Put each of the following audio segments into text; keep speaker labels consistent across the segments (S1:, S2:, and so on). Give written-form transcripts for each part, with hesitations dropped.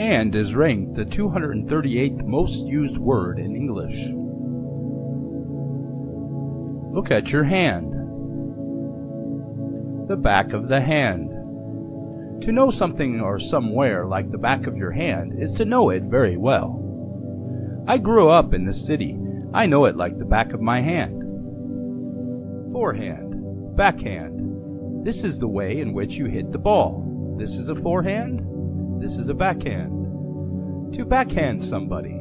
S1: Hand is ranked the 238th most used word in English. Look at your hand. The back of the hand. To know something or somewhere like the back of your hand is to know it very well. I grew up in this city. I know it like the back of my hand. Forehand, backhand. This is the way in which you hit the ball. This is a forehand. This is a backhand. To backhand somebody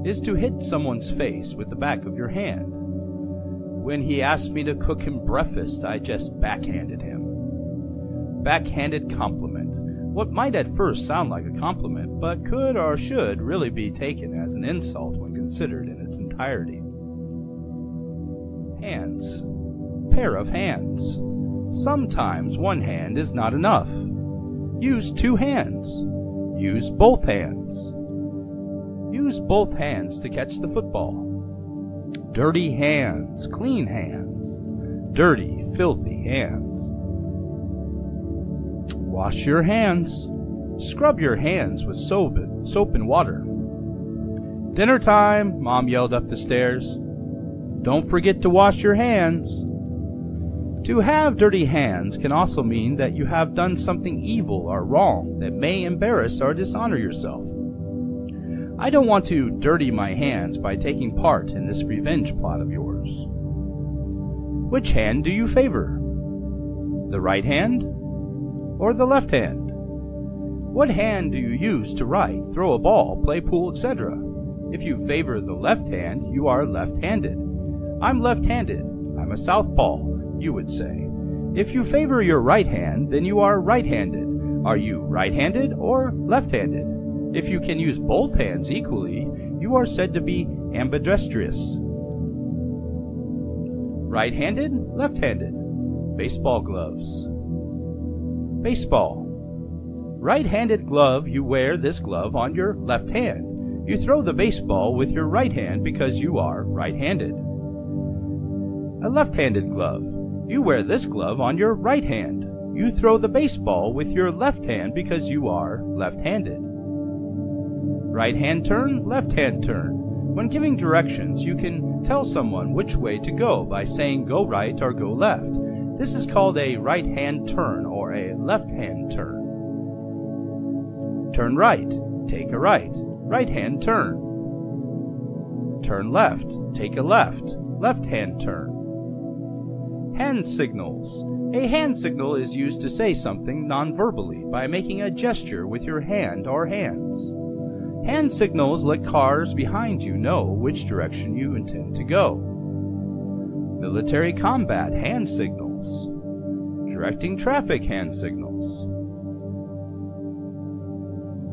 S1: is to hit someone's face with the back of your hand. When he asked me to cook him breakfast, I just backhanded him. Backhanded compliment. What might at first sound like a compliment, but could or should really be taken as an insult when considered in its entirety. Hands. Pair of hands. Sometimes one hand is not enough. Use two hands. Use both hands. Use both hands to catch the football. Dirty hands, clean hands. Dirty, filthy hands. Wash your hands. Scrub your hands with soap and water. Dinner time, Mom yelled up the stairs. Don't forget to wash your hands. To have dirty hands can also mean that you have done something evil or wrong that may embarrass or dishonor yourself. I don't want to dirty my hands by taking part in this revenge plot of yours. Which hand do you favor? The right hand or the left hand? What hand do you use to write, throw a ball, play pool, etc.? If you favor the left hand, you are left-handed. I'm left-handed. I'm a southpaw, you would say. If you favor your right hand, then you are right-handed. Are you right-handed or left-handed? If you can use both hands equally, you are said to be ambidextrous. Right-handed, left-handed. Baseball gloves. Baseball. Right-handed glove, you wear this glove on your left hand. You throw the baseball with your right hand because you are right-handed. A left-handed glove. You wear this glove on your right hand. You throw the baseball with your left hand because you are left-handed. Right hand turn, left hand turn. When giving directions, you can tell someone which way to go by saying go right or go left. This is called a right hand turn or a left hand turn. Turn right, take a right, right hand turn. Turn left, take a left, left hand turn. Hand signals. A hand signal is used to say something non-verbally by making a gesture with your hand or hands. Hand signals let cars behind you know which direction you intend to go. Military combat hand signals. Directing traffic hand signals.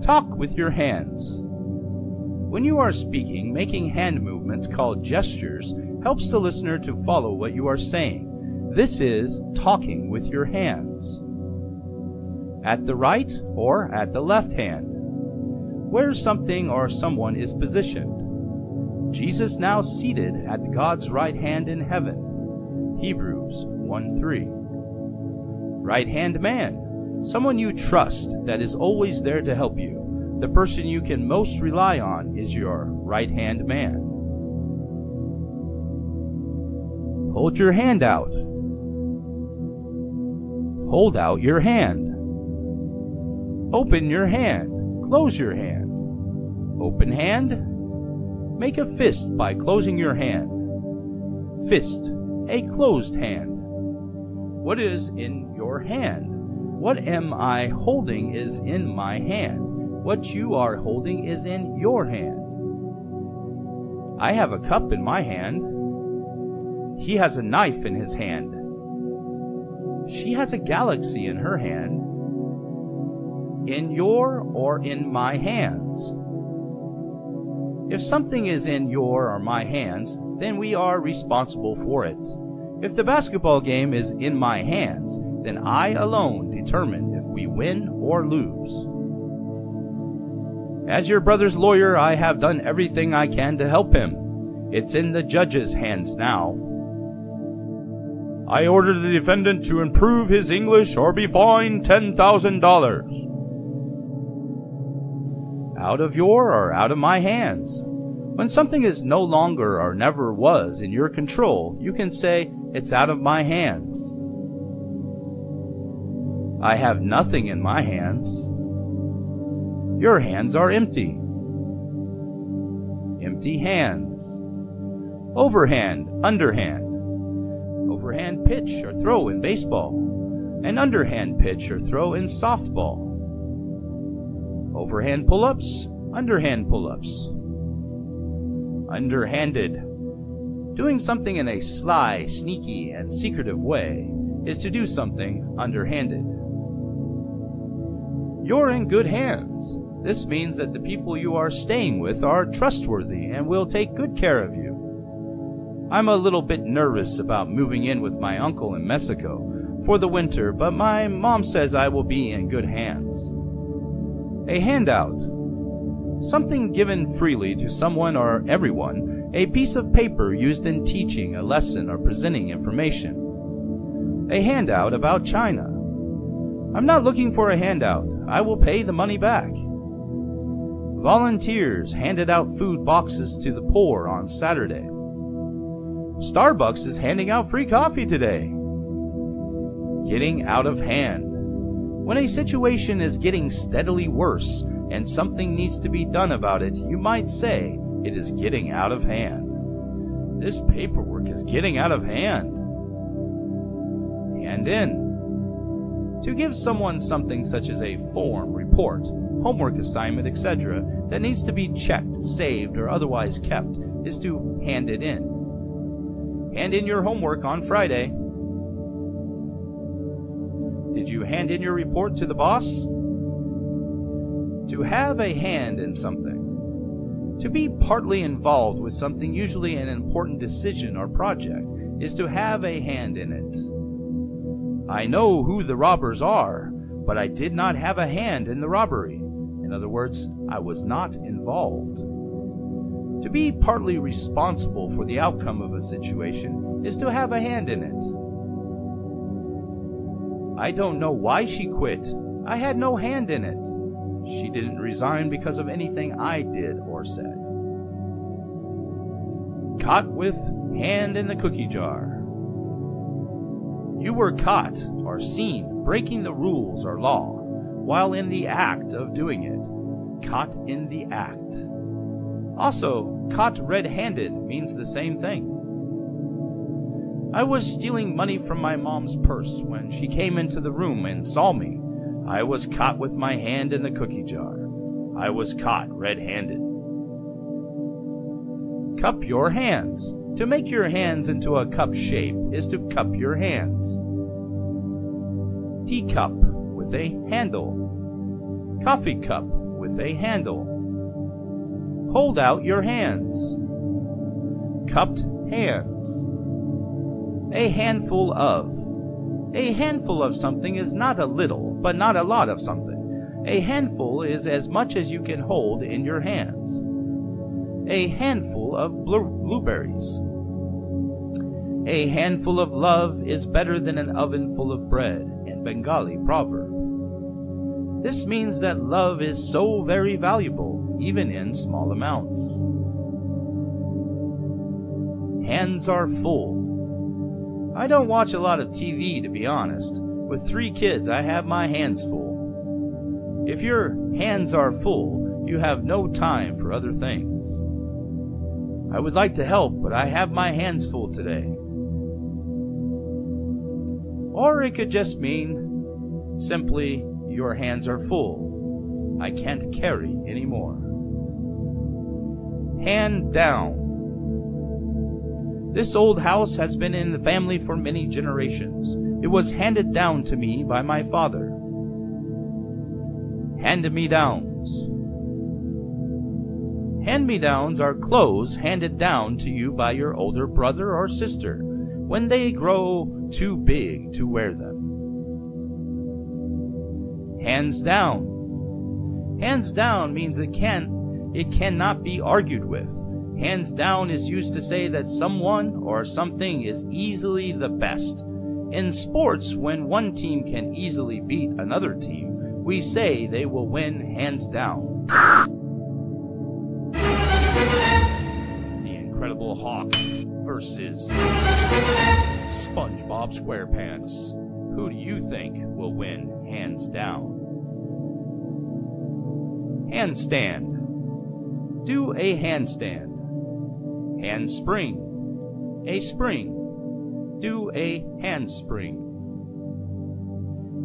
S1: Talk with your hands. When you are speaking, making hand movements called gestures helps the listener to follow what you are saying. This is talking with your hands. At the right or at the left hand. Where something or someone is positioned. Jesus now seated at God's right hand in heaven. Hebrews 1:3. Right-hand man. Someone you trust that is always there to help you. The person you can most rely on is your right-hand man. Hold your hand out. Hold out your hand. Open your hand. Close your hand. Open hand. Make a fist by closing your hand. Fist, a closed hand. What is in your hand? What am I holding is in my hand. What you are holding is in your hand. I have a cup in my hand. He has a knife in his hand. She has a galaxy in her hand. In your or in my hands. If something is in your or my hands, then we are responsible for it. If the basketball game is in my hands, then I alone determine if we win or lose. As your brother's lawyer, I have done everything I can to help him. It's in the judge's hands now. I order the defendant to improve his English or be fined $10,000. Out of your or out of my hands. When something is no longer or never was in your control, you can say, it's out of my hands. I have nothing in my hands. Your hands are empty. Empty hands. Overhand, underhand. Overhand pitch or throw in baseball. An underhand pitch or throw in softball. Overhand pull-ups, underhand pull-ups. Underhanded. Doing something in a sly, sneaky, and secretive way is to do something underhanded. You're in good hands. This means that the people you are staying with are trustworthy and will take good care of you. I'm a little bit nervous about moving in with my uncle in Mexico for the winter, but my mom says I will be in good hands. A handout. Something given freely to someone or everyone, a piece of paper used in teaching a lesson or presenting information. A handout about China. I'm not looking for a handout. I will pay the money back. Volunteers handed out food boxes to the poor on Saturday. Starbucks is handing out free coffee today. Getting out of hand. When a situation is getting steadily worse and something needs to be done about it, you might say it is getting out of hand. This paperwork is getting out of hand. Hand in. To give someone something such as a form, report, homework assignment, etc. that needs to be checked, saved, or otherwise kept is to hand it in. Hand in your homework on Friday. Did you hand in your report to the boss? To have a hand in something. To be partly involved with something, usually an important decision or project, is to have a hand in it. I know who the robbers are, but I did not have a hand in the robbery. In other words, I was not involved. To be partly responsible for the outcome of a situation is to have a hand in it. I don't know why she quit. I had no hand in it. She didn't resign because of anything I did or said. Caught with hand in the cookie jar. You were caught or seen breaking the rules or law while in the act of doing it. Caught in the act. Also, caught red-handed means the same thing. I was stealing money from my mom's purse when she came into the room and saw me. I was caught with my hand in the cookie jar. I was caught red-handed. Cup your hands. To make your hands into a cup shape is to cup your hands. Teacup with a handle. Coffee cup with a handle. Hold out your hands. Cupped hands. A handful of. A handful of something is not a little, but not a lot of something. A handful is as much as you can hold in your hands. A handful of blueberries. A handful of love is better than an oven full of bread, in Bengali proverb. This means that love is so very valuable, even in small amounts. Hands are full. I don't watch a lot of TV, to be honest. With 3 kids, I have my hands full. If your hands are full, you have no time for other things. I would like to help, but I have my hands full today. Or it could just mean, simply, your hands are full. I can't carry anymore. Hand down. This old house has been in the family for many generations. It was handed down to me by my father. Hand-me-downs. Hand-me-downs are clothes handed down to you by your older brother or sister when they grow too big to wear them. Hands down. Hands down means it cannot be argued with. Hands down is used to say that someone or something is easily the best. In sports, when one team can easily beat another team, we say they will win hands down. Incredible Hulk versus SpongeBob SquarePants. Who do you think will win, hands down? Handstand. Do a handstand. Handspring. A spring. Do a handspring.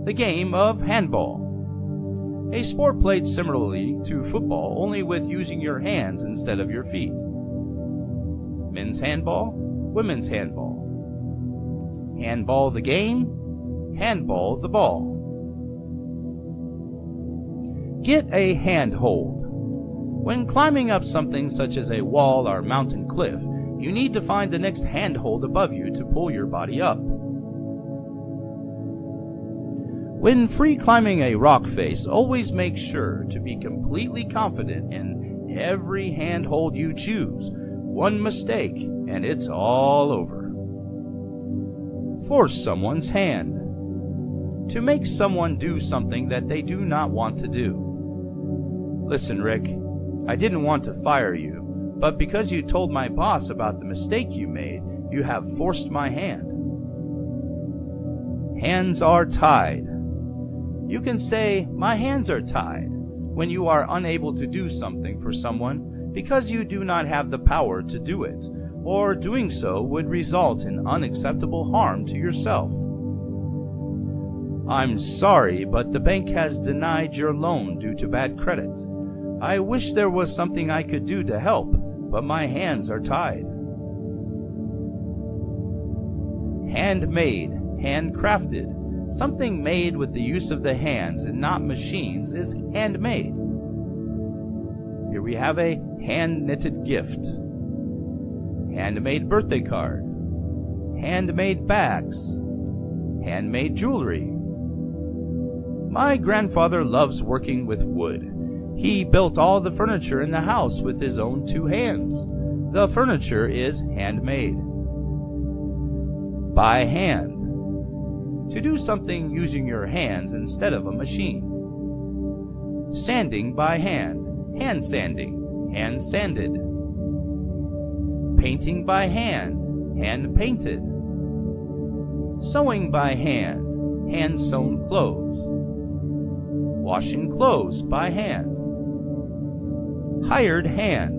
S1: The game of handball. A sport played similarly to football, only with using your hands instead of your feet. Men's handball, women's handball. Handball the game, handball the ball. Get a handhold. When climbing up something such as a wall or mountain cliff, you need to find the next handhold above you to pull your body up. When free climbing a rock face, always make sure to be completely confident in every handhold you choose. One mistake, and it's all over. Force someone's hand. To make someone do something that they do not want to do. Listen, Rick, I didn't want to fire you, but because you told my boss about the mistake you made, you have forced my hand. Hands are tied. You can say, "My hands are tied," when you are unable to do something for someone because you do not have the power to do it, or doing so would result in unacceptable harm to yourself. I'm sorry, but the bank has denied your loan due to bad credit. I wish there was something I could do to help, but my hands are tied. Handmade, handcrafted. Something made with the use of the hands and not machines is handmade. Here we have a hand-knitted gift. Handmade birthday card. Handmade bags. Handmade jewelry. My grandfather loves working with wood. He built all the furniture in the house with his own 2 hands. The furniture is handmade. By hand. To do something using your hands instead of a machine. Sanding by hand. Hand sanding. Hand sanded. Painting by hand. Hand painted. Sewing by hand. Hand sewn clothes. Washing clothes by hand. Hired hand.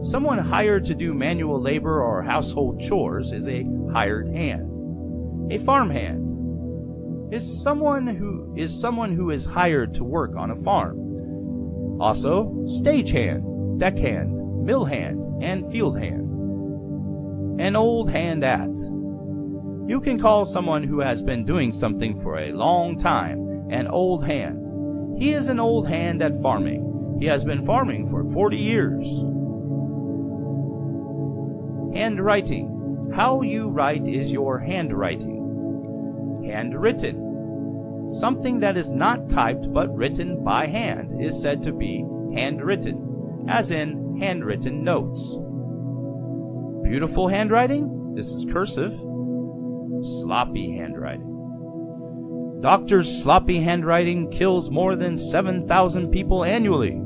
S1: Someone hired to do manual labor or household chores is a hired hand. A farmhand is someone who is hired to work on a farm. Also, stagehand, deckhand, mill hand, and field hand. An old hand at. You can call someone who has been doing something for a long time an old hand. He is an old hand at farming. He has been farming for 40 years. Handwriting. How you write is your handwriting. Handwritten. Something that is not typed but written by hand is said to be handwritten, as in handwritten notes. Beautiful handwriting? This is cursive. Sloppy handwriting. Doctors' sloppy handwriting kills more than 7,000 people annually.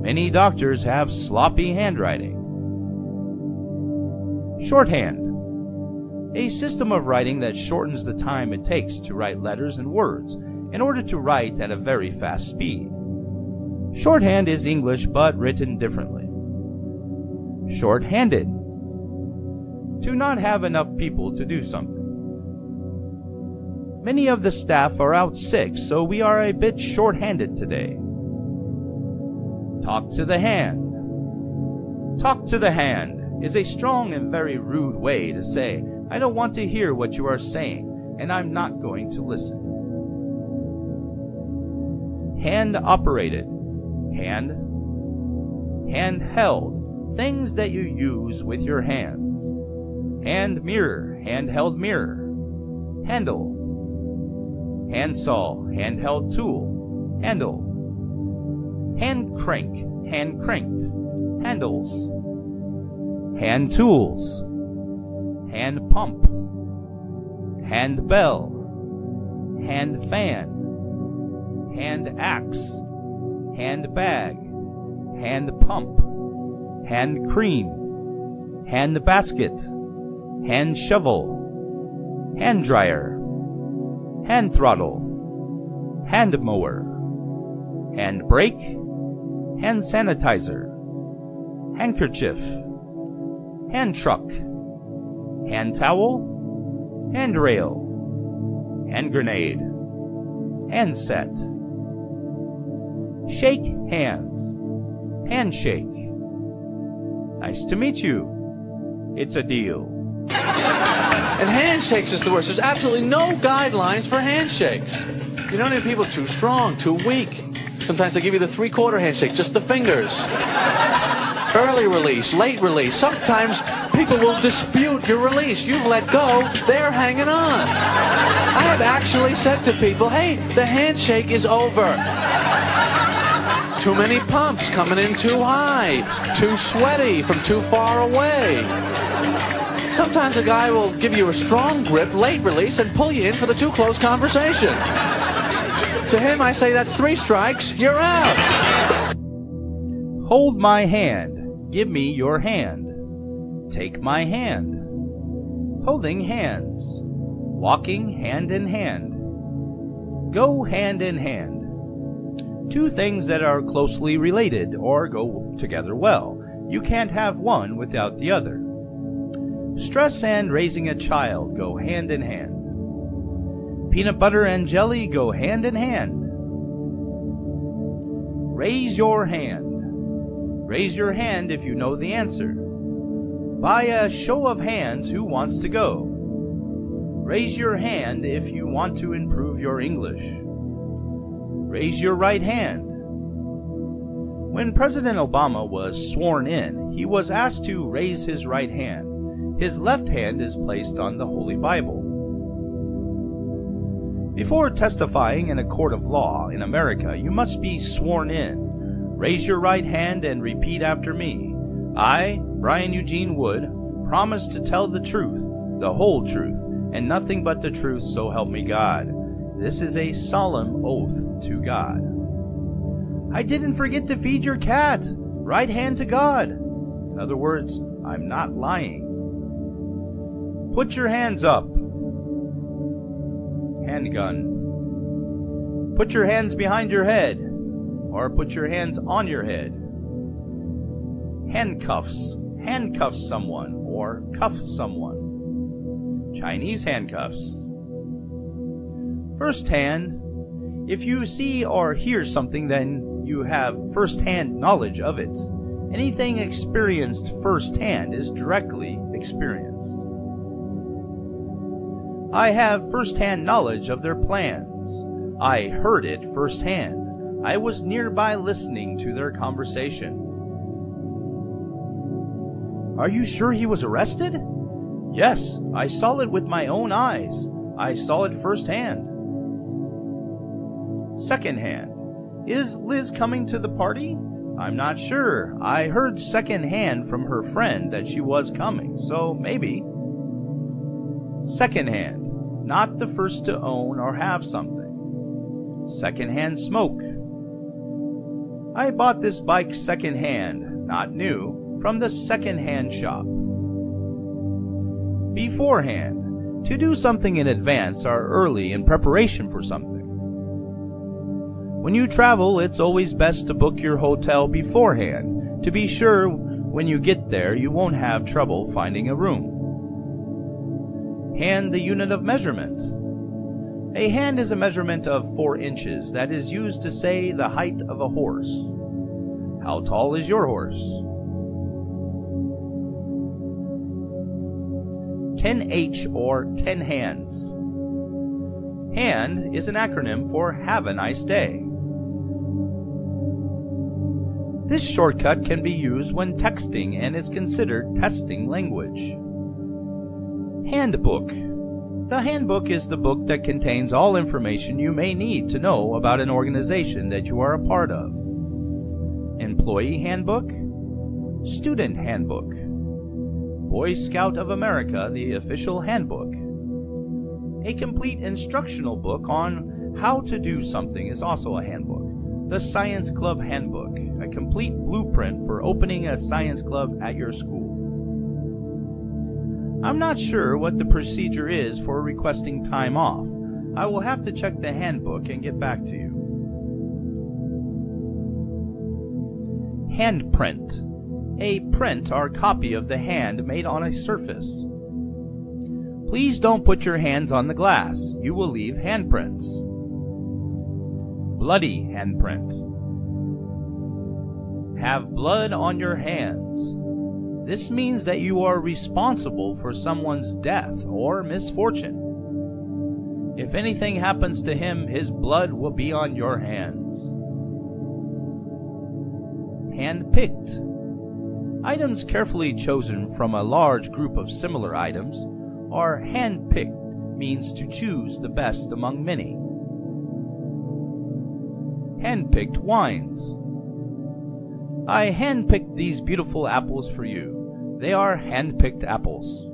S1: Many doctors have sloppy handwriting. Shorthand. A system of writing that shortens the time it takes to write letters and words in order to write at a very fast speed. Shorthand is English but written differently. Short-handed. To not have enough people to do something. Many of the staff are out sick, so we are a bit short-handed today. Talk to the hand. Talk to the hand is a strong and very rude way to say, I don't want to hear what you are saying, and I'm not going to listen. Hand-operated. Hand. Hand-held. Things that you use with your hands. Hand mirror. Handheld mirror. Handle. Handsaw. Handheld tool. Handle. Hand crank. Hand cranked. Handles. Hand tools. Hand pump. Hand bell. Hand fan. Hand axe. Hand bag. Hand pump. Hand cream. hand basket, hand shovel, hand dryer, hand throttle, hand mower, hand brake, hand sanitizer, handkerchief, hand truck, hand towel, hand rail, hand grenade, hand set. Shake hands, handshake. Nice to meet you. It's a deal.
S2: And handshakes is the worst. There's absolutely no guidelines for handshakes. You don't need people too strong, too weak. Sometimes they give you the three-quarter handshake, just the fingers. Early release, late release. Sometimes people will dispute your release. You've let go, they're hanging on. I have actually said to people, hey, the handshake is over. Too many pumps, coming in too high, too sweaty from too far away. Sometimes a guy will give you a strong grip, late release, and pull you in for the too close conversation. To him, I say, that's 3 strikes, you're out.
S1: Hold my hand. Give me your hand. Take my hand. Holding hands. Walking hand in hand. Go hand in hand. 2 things that are closely related or go together well. You can't have one without the other. Stress and raising a child go hand in hand. Peanut butter and jelly go hand in hand. Raise your hand. Raise your hand if you know the answer. By a show of hands, who wants to go? Raise your hand if you want to improve your English. Raise your right hand. When President Obama was sworn in, he was asked to raise his right hand. His left hand is placed on the Holy Bible. Before testifying in a court of law in America, you must be sworn in. Raise your right hand and repeat after me. I, Brian Eugene Wood, promise to tell the truth, the whole truth, and nothing but the truth, so help me God. This is a solemn oath to God. I didn't forget to feed your cat. Right hand to God. In other words, I'm not lying. Put your hands up. Handgun. Put your hands behind your head, or put your hands on your head. Handcuffs. Handcuff someone, or cuff someone. Chinese handcuffs. First hand. If you see or hear something, then you have first-hand knowledge of it. Anything experienced firsthand is directly experienced. I have first-hand knowledge of their plans. I heard it firsthand. I was nearby listening to their conversation. Are you sure he was arrested? Yes, I saw it with my own eyes. I saw it firsthand. Second hand. Is Liz coming to the party? I'm not sure. I heard second hand from her friend that she was coming, so maybe. Second hand. Not the first to own or have something. Second hand smoke. I bought this bike second hand, not new, from the second hand shop. Beforehand. To do something in advance or early in preparation for something. When you travel, it's always best to book your hotel beforehand, to be sure when you get there you won't have trouble finding a room. Hand, the unit of measurement. A hand is a measurement of 4 inches that is used to say the height of a horse. How tall is your horse? 10H or 10 hands. HAND is an acronym for Have a Nice Day. This shortcut can be used when texting and is considered testing language. Handbook. The handbook is the book that contains all information you may need to know about an organization that you are a part of. Employee handbook. Student handbook. Boy Scout of America, the official handbook. A complete instructional book on how to do something is also a handbook. The Science Club Handbook, a complete blueprint for opening a science club at your school. I'm not sure what the procedure is for requesting time off. I will have to check the handbook and get back to you. Handprint. A print or copy of the hand made on a surface. Please don't put your hands on the glass. You will leave handprints. Bloody handprint. Have blood on your hands. This means that you are responsible for someone's death or misfortune. If anything happens to him, his blood will be on your hands. Handpicked. Items carefully chosen from a large group of similar items are handpicked, means to choose the best among many. Handpicked wines. I handpicked these beautiful apples for you. They are handpicked apples.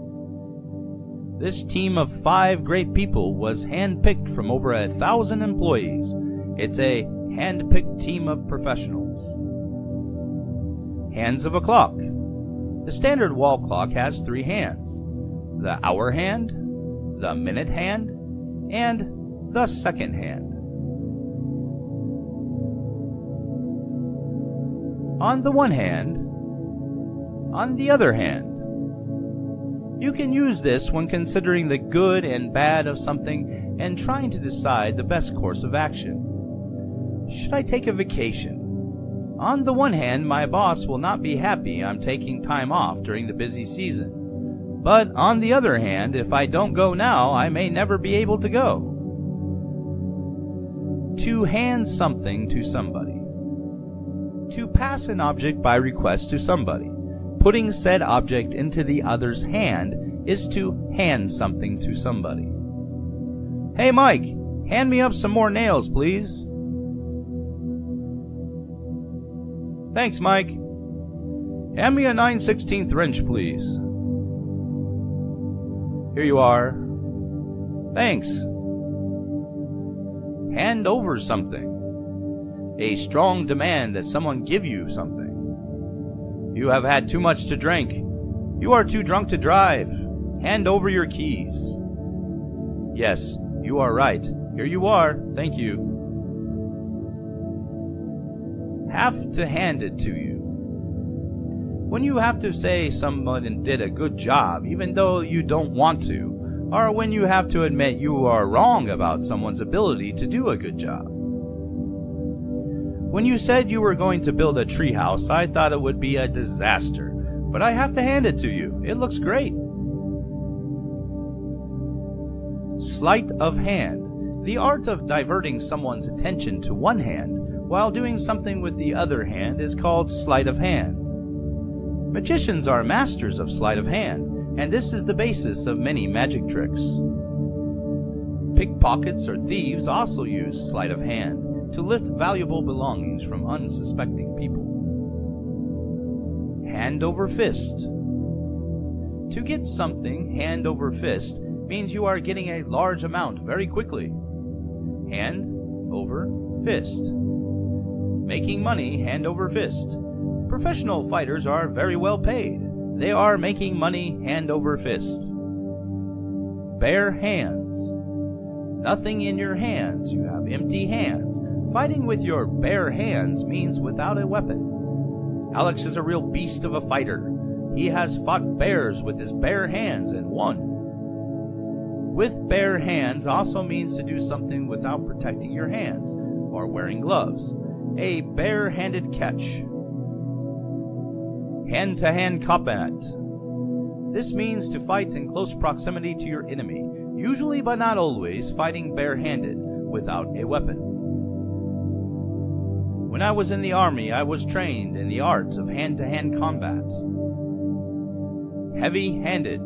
S1: This team of 5 great people was handpicked from over 1,000 employees. It's a handpicked team of professionals. Hands of a clock. The standard wall clock has 3 hands: the hour hand, the minute hand, and the second hand. On the one hand, on the other hand. You can use this when considering the good and bad of something and trying to decide the best course of action. Should I take a vacation? On the one hand, my boss will not be happy I'm taking time off during the busy season. But on the other hand, if I don't go now, I may never be able to go. To hand something to somebody. To pass an object by request to somebody. Putting said object into the other's hand is to hand something to somebody. Hey Mike, hand me up some more nails, please. Thanks, Mike. Hand me a 9/16 wrench, please. Here you are. Thanks. Hand over something. A strong demand that someone give you something. You have had too much to drink. You are too drunk to drive. Hand over your keys. Yes, you are right. Here you are. Thank you. Have to hand it to you. When you have to say someone did a good job, even though you don't want to, or when you have to admit you are wrong about someone's ability to do a good job. When you said you were going to build a treehouse, I thought it would be a disaster, but I have to hand it to you. It looks great. Sleight of hand. The art of diverting someone's attention to one hand while doing something with the other hand is called sleight of hand. Magicians are masters of sleight of hand, and this is the basis of many magic tricks. Pickpockets or thieves also use sleight of hand to lift valuable belongings from unsuspecting people. Hand over fist. To get something hand over fist means you are getting a large amount very quickly. Hand over fist. Making money hand over fist. Professional fighters are very well paid. They are making money hand over fist. Bare hands. Nothing in your hands. You have empty hands. Fighting with your bare hands means without a weapon. Alex is a real beast of a fighter. He has fought bears with his bare hands and won. With bare hands also means to do something without protecting your hands or wearing gloves. A barehanded catch. Hand-to-hand combat. This means to fight in close proximity to your enemy, usually but not always fighting barehanded without a weapon. When I was in the army, I was trained in the art of hand-to-hand combat. Heavy-handed.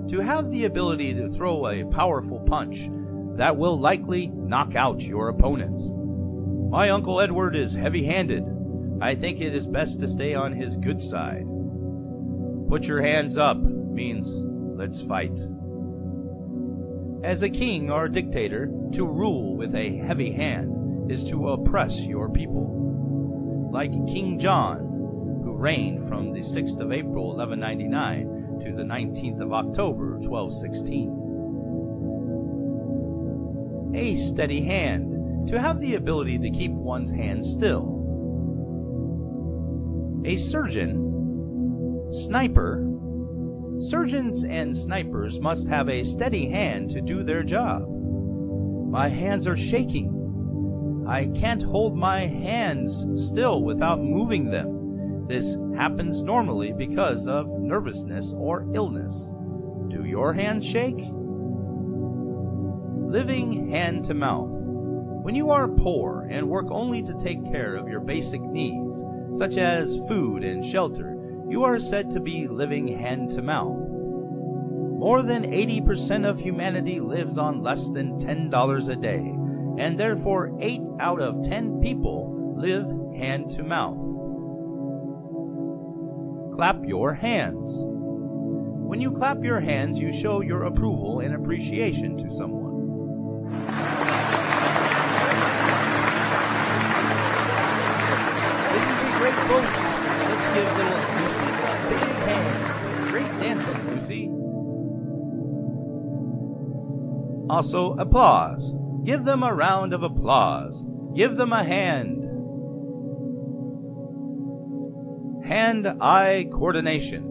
S1: To have the ability to throw a powerful punch that will likely knock out your opponent. My Uncle Edward is heavy-handed. I think it is best to stay on his good side. Put your hands up means let's fight. As a king or dictator, to rule with a heavy hand is to oppress your people. Like King John, who reigned from the 6th of April, 1199, to the 19th of October, 1216. A steady hand, to have the ability to keep one's hand still. A surgeon, sniper. Surgeons and snipers must have a steady hand to do their job. My hands are shaking. I can't hold my hands still without moving them. This happens normally because of nervousness or illness. Do your hands shake? Living hand to mouth. When you are poor and work only to take care of your basic needs, such as food and shelter, you are said to be living hand to mouth. More than 80% of humanity lives on less than $10 a day, and therefore 8 out of 10 people live hand to mouth. Clap your hands. When you clap your hands, you show your approval and appreciation to someone. This is a great boat. Let's give little Lucy a big hand. Great dancing, Lucy. Also, applause. Give them a round of applause. Give them a hand. Hand-eye coordination.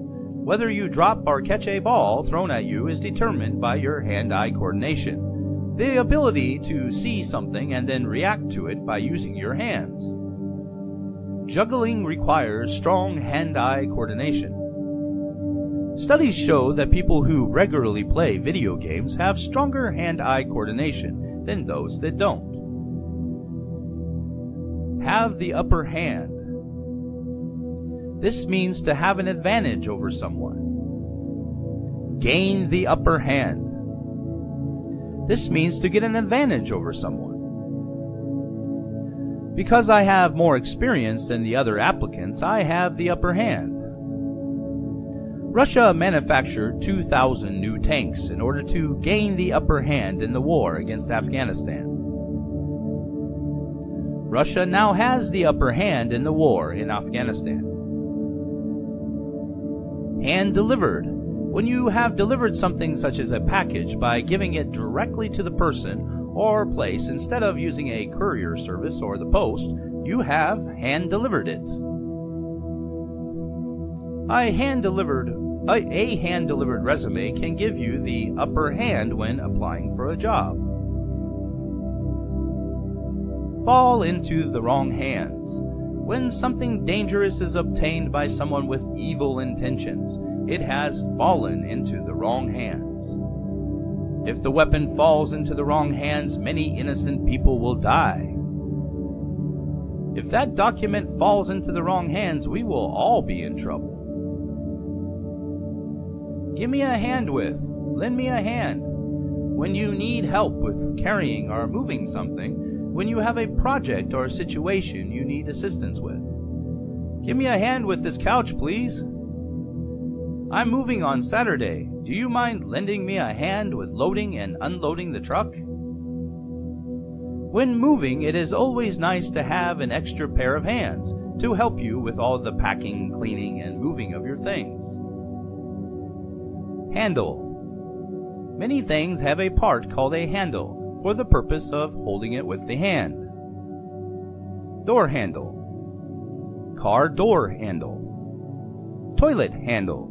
S1: Whether you drop or catch a ball thrown at you is determined by your hand-eye coordination. The ability to see something and then react to it by using your hands. Juggling requires strong hand-eye coordination. Studies show that people who regularly play video games have stronger hand-eye coordination than those that don't. Have the upper hand. This means to have an advantage over someone. Gain the upper hand. This means to get an advantage over someone. Because I have more experience than the other applicants, I have the upper hand. Russia manufactured 2,000 new tanks in order to gain the upper hand in the war against Afghanistan. Russia now has the upper hand in the war in Afghanistan. Hand delivered. When you have delivered something such as a package by giving it directly to the person or place instead of using a courier service or the post, you have hand delivered it. A hand-delivered resume can give you the upper hand when applying for a job. Fall into the wrong hands. When something dangerous is obtained by someone with evil intentions, it has fallen into the wrong hands. If the weapon falls into the wrong hands, many innocent people will die. If that document falls into the wrong hands, we will all be in trouble. Give me a hand with. Lend me a hand. When you need help with carrying or moving something, when you have a project or situation you need assistance with. Give me a hand with this couch, please. I'm moving on Saturday. Do you mind lending me a hand with loading and unloading the truck? When moving, it is always nice to have an extra pair of hands to help you with all the packing, cleaning, and moving of your things. Handle. Many things have a part called a handle for the purpose of holding it with the hand. Door handle. Car door handle. Toilet handle.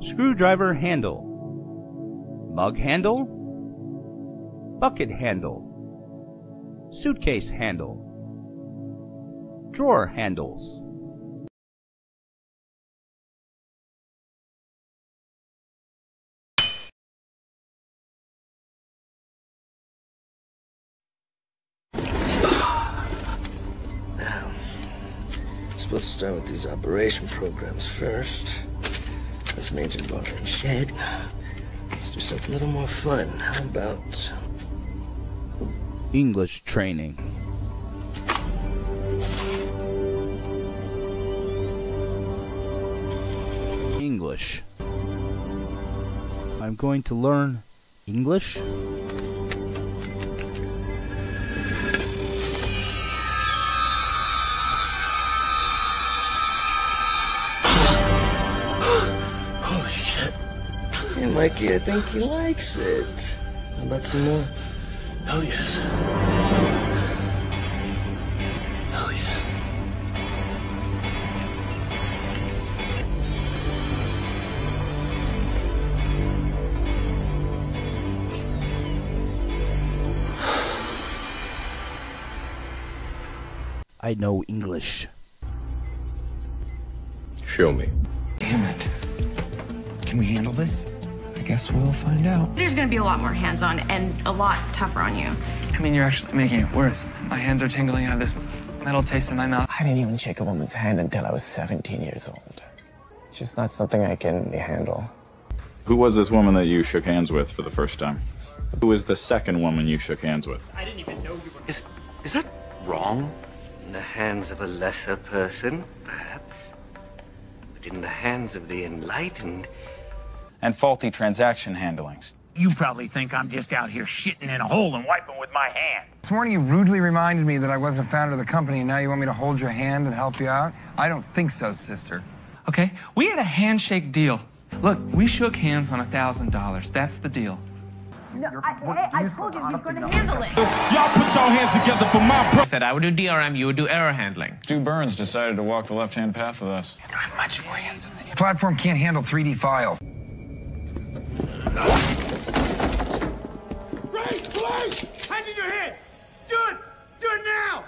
S1: Screwdriver handle. Mug handle. Bucket handle. Suitcase handle. Drawer handles.
S3: Supposed to start with these operation programs first. That's Major Bar and Shed. Let's do something a little more fun. How about
S1: English training. English. I'm going to learn English.
S3: Holy shit. Mikey, I think he likes it. How about some more?
S2: Oh, yes. Oh, yeah.
S1: I know English.
S4: Show me.
S5: Damn it. Can we handle this? I guess we'll find out.
S6: There's gonna be a lot more hands-on and a lot tougher on you.
S7: I mean, you're actually making it worse. My hands are tingling. I have this metal taste in my mouth.
S8: I didn't even shake a woman's hand until I was 17 years old. It's just not something I can handle.
S9: Who was this woman that you shook hands with for the first time? Who was the second woman you shook hands with?
S7: I didn't even know you were...
S10: Is that wrong? In the hands of a lesser person, perhaps? But in the hands of the enlightened...
S9: And faulty transaction handlings.
S11: You probably think I'm just out here shitting in a hole and wiping with my hand.
S5: This morning you rudely reminded me that I wasn't a founder of the company, and now you want me to hold your hand and help you out? I don't think so, sister.
S7: Okay, we had a handshake deal. Look, we shook hands on $1,000. That's the deal.
S6: No, I told you you're gonna handle it.
S11: Y'all put your hands together for my
S12: I said I would do DRM, you would do error handling.
S9: Stu Burns decided to walk the left-hand path with us.
S5: I'm much more handsome than you. Platform can't handle 3D files.
S11: Please! Hands in your head! Do it! Do it now!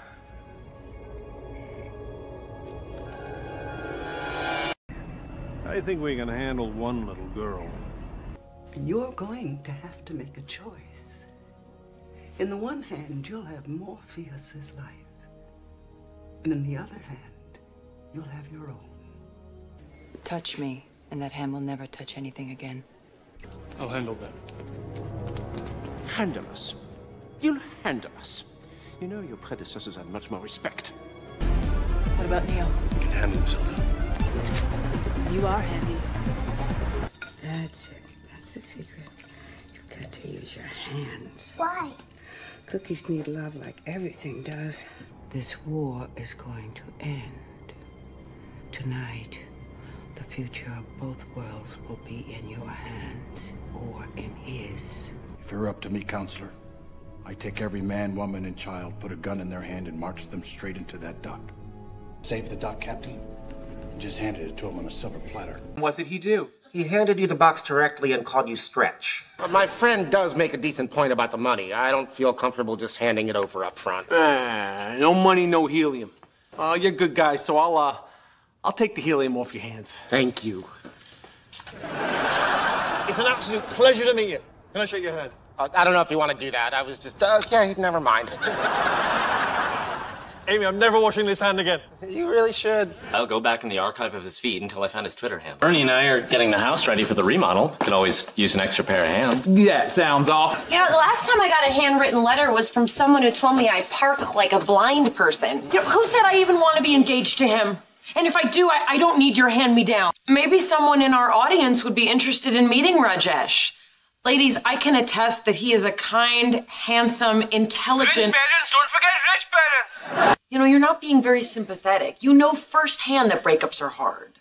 S13: I think we can handle one little girl.
S14: You're going to have to make a choice. In the one hand, you'll have Morpheus's life. And in the other hand, you'll have your own.
S15: Touch me, and that hand will never touch anything again.
S16: I'll handle that. Handle us. You'll handle us. You know your predecessors had much more respect.
S15: What about Neil?
S16: He can handle himself.
S15: You are handy.
S14: That's it. That's the secret. You've got to use your hands.
S6: Why?
S14: Cookies need love like everything does. This war is going to end. Tonight, the future of both worlds will be in your hands or in his.
S17: If you're up to me, counselor, I take every man, woman, and child, put a gun in their hand, and march them straight into that dock. Save the dock captain. Just handed it to him on a silver platter.
S12: What did he do?
S18: He handed you the box directly and called you Stretch.
S12: My friend does make a decent point about the money. I don't feel comfortable just handing it over up front.
S16: No money, no helium. You're good guys, so I'll take the helium off your hands.
S12: Thank you.
S16: It's an absolute pleasure to meet you. Can I shake your hand?
S12: I don't know if you want to do that. I was just, okay, never mind.
S16: Amy, I'm never washing this hand again.
S12: You really should.
S10: I'll go back in the archive of his feed until I find his Twitter handle. Ernie and I are getting the house ready for the remodel. Could always use an extra pair of hands.
S16: Yeah, it sounds awful.
S6: You know, the last time I got a handwritten letter was from someone who told me I park like a blind person. You know, who said I even want to be engaged to him? And if I do, I don't need your hand-me-down. Maybe someone in our audience would be interested in meeting Rajesh. Ladies, I can attest that he is a kind, handsome, intelligent...
S11: Rich parents, don't forget rich parents!
S6: You know, you're not being very sympathetic. You know firsthand that breakups are hard.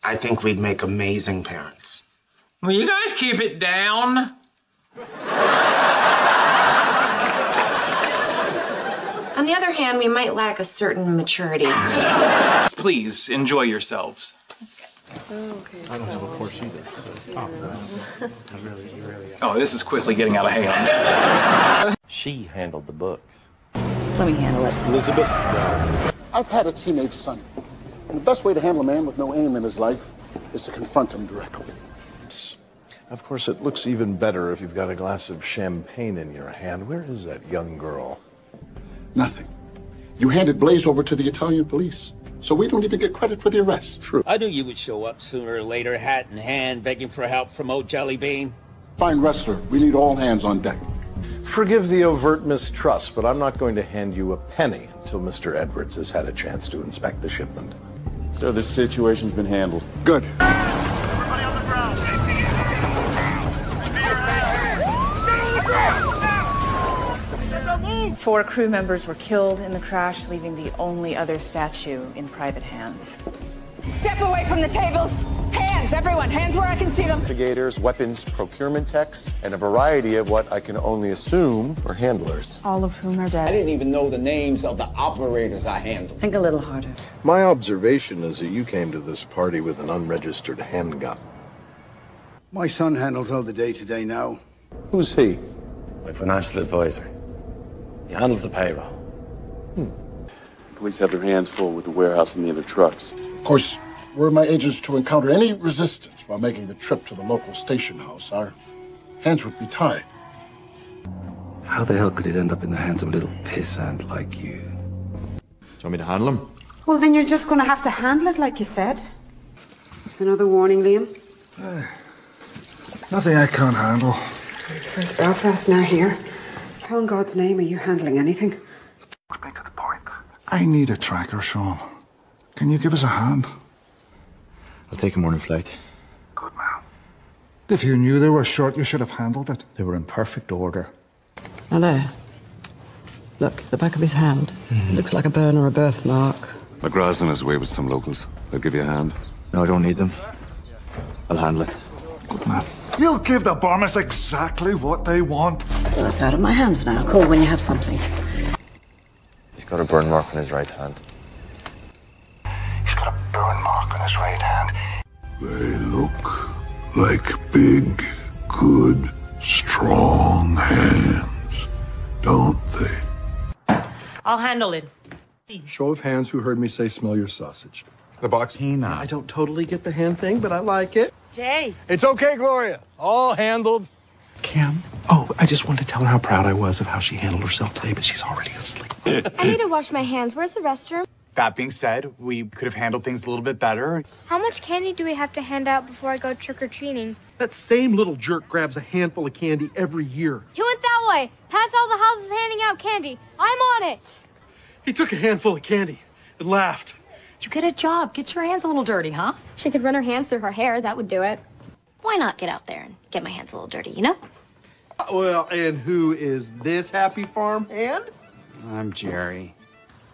S12: I think we'd make amazing parents.
S11: Will you guys keep it down?
S6: On the other hand, we might lack a certain maturity.
S7: Please, enjoy yourselves.
S6: Okay.
S13: I don't have a Porsche either.
S7: Oh, this is quickly getting out of hand.
S10: She handled the books.
S15: Let me handle it.
S13: Elizabeth?
S17: I've had a teenage son, and the best way to handle a man with no aim in his life is to confront him directly.
S13: Of course, it looks even better if you've got a glass of champagne in your hand. Where is that young girl?
S17: Nothing. You handed Blaze over to the Italian police, so we don't even get credit for the arrest. True.
S11: I knew you would show up sooner or later, hat in hand, begging for help from old Jelly Bean.
S17: Fine wrestler. We need all hands on deck.
S13: Forgive the overt mistrust, but I'm not going to hand you a penny until Mr. Edwards has had a chance to inspect the shipment.
S9: So this situation's been handled.
S17: Good.
S11: Everybody on the ground. Get
S15: 4 crew members were killed in the crash, leaving the only other statue in private hands.
S4: Step away from the tables. Hands, everyone. Hands where I can see them.
S13: Investigators, weapons procurement techs, and a variety of what I can only assume are handlers.
S15: All of whom are
S11: I
S15: dead.
S11: didn't even know the names of the operators I handled.
S15: Think a little harder.
S13: My observation is that you came to this party with an unregistered handgun.
S17: My son handles all the day-to-day now.
S13: Who's he?
S8: My financial advisor. He handles the payroll.
S9: Police have their hands full with the warehouse and the other trucks.
S17: Of course, were my agents to encounter any resistance while making the trip to the local station house, our hands would be tied.
S8: How the hell could it end up in the hands of a little pissant like you?
S13: Do you want me to handle him?
S14: Well, then you're just going to have to handle it like you said. It's another warning, Liam.
S17: Nothing I can't handle.
S14: First Belfast, now here. How in God's name are you handling anything?
S17: I need a tracker, Sean. Can you give us a hand?
S8: I'll take a morning flight.
S17: If you knew they were short, you should have handled it.
S8: They were in perfect order.
S15: Now there. Look, the back of his hand. It looks like a burn or a birthmark.
S19: McGraw's on his way with some locals. They'll give you a hand.
S8: No, I don't need them. I'll handle it.
S17: Good man. You'll give the bombers exactly what they want.
S15: Well, it's out of my hands now. Call when you have something.
S8: He's got a burn mark on his right hand.
S17: He's got a burn mark on his right hand. They look like big, good, strong hands, don't they?
S6: I'll handle it.
S17: Show of hands who heard me say smell your sausage.
S19: The box.
S20: I don't totally get the hand thing, but I like it.
S6: Jay.
S16: It's okay, Gloria. All handled.
S20: Cam? Oh, I just wanted to tell her how proud I was of how she handled herself today, but she's already asleep.
S21: I need to wash my hands. Where's the restroom?
S7: That being said, we could have handled things a little bit better.
S21: How much candy do we have to hand out before I go trick-or-treating?
S20: That same little jerk grabs a handful of candy every year.
S21: He went that way. Past all the houses handing out candy. I'm on it.
S20: He took a handful of candy and laughed.
S22: You get a job. Get your hands a little dirty, huh?
S21: She could run her hands through her hair. That would do it. Why not get out there and get my hands a little dirty, you know?
S20: Well, and who is this happy farm hand?
S7: I'm Jerry.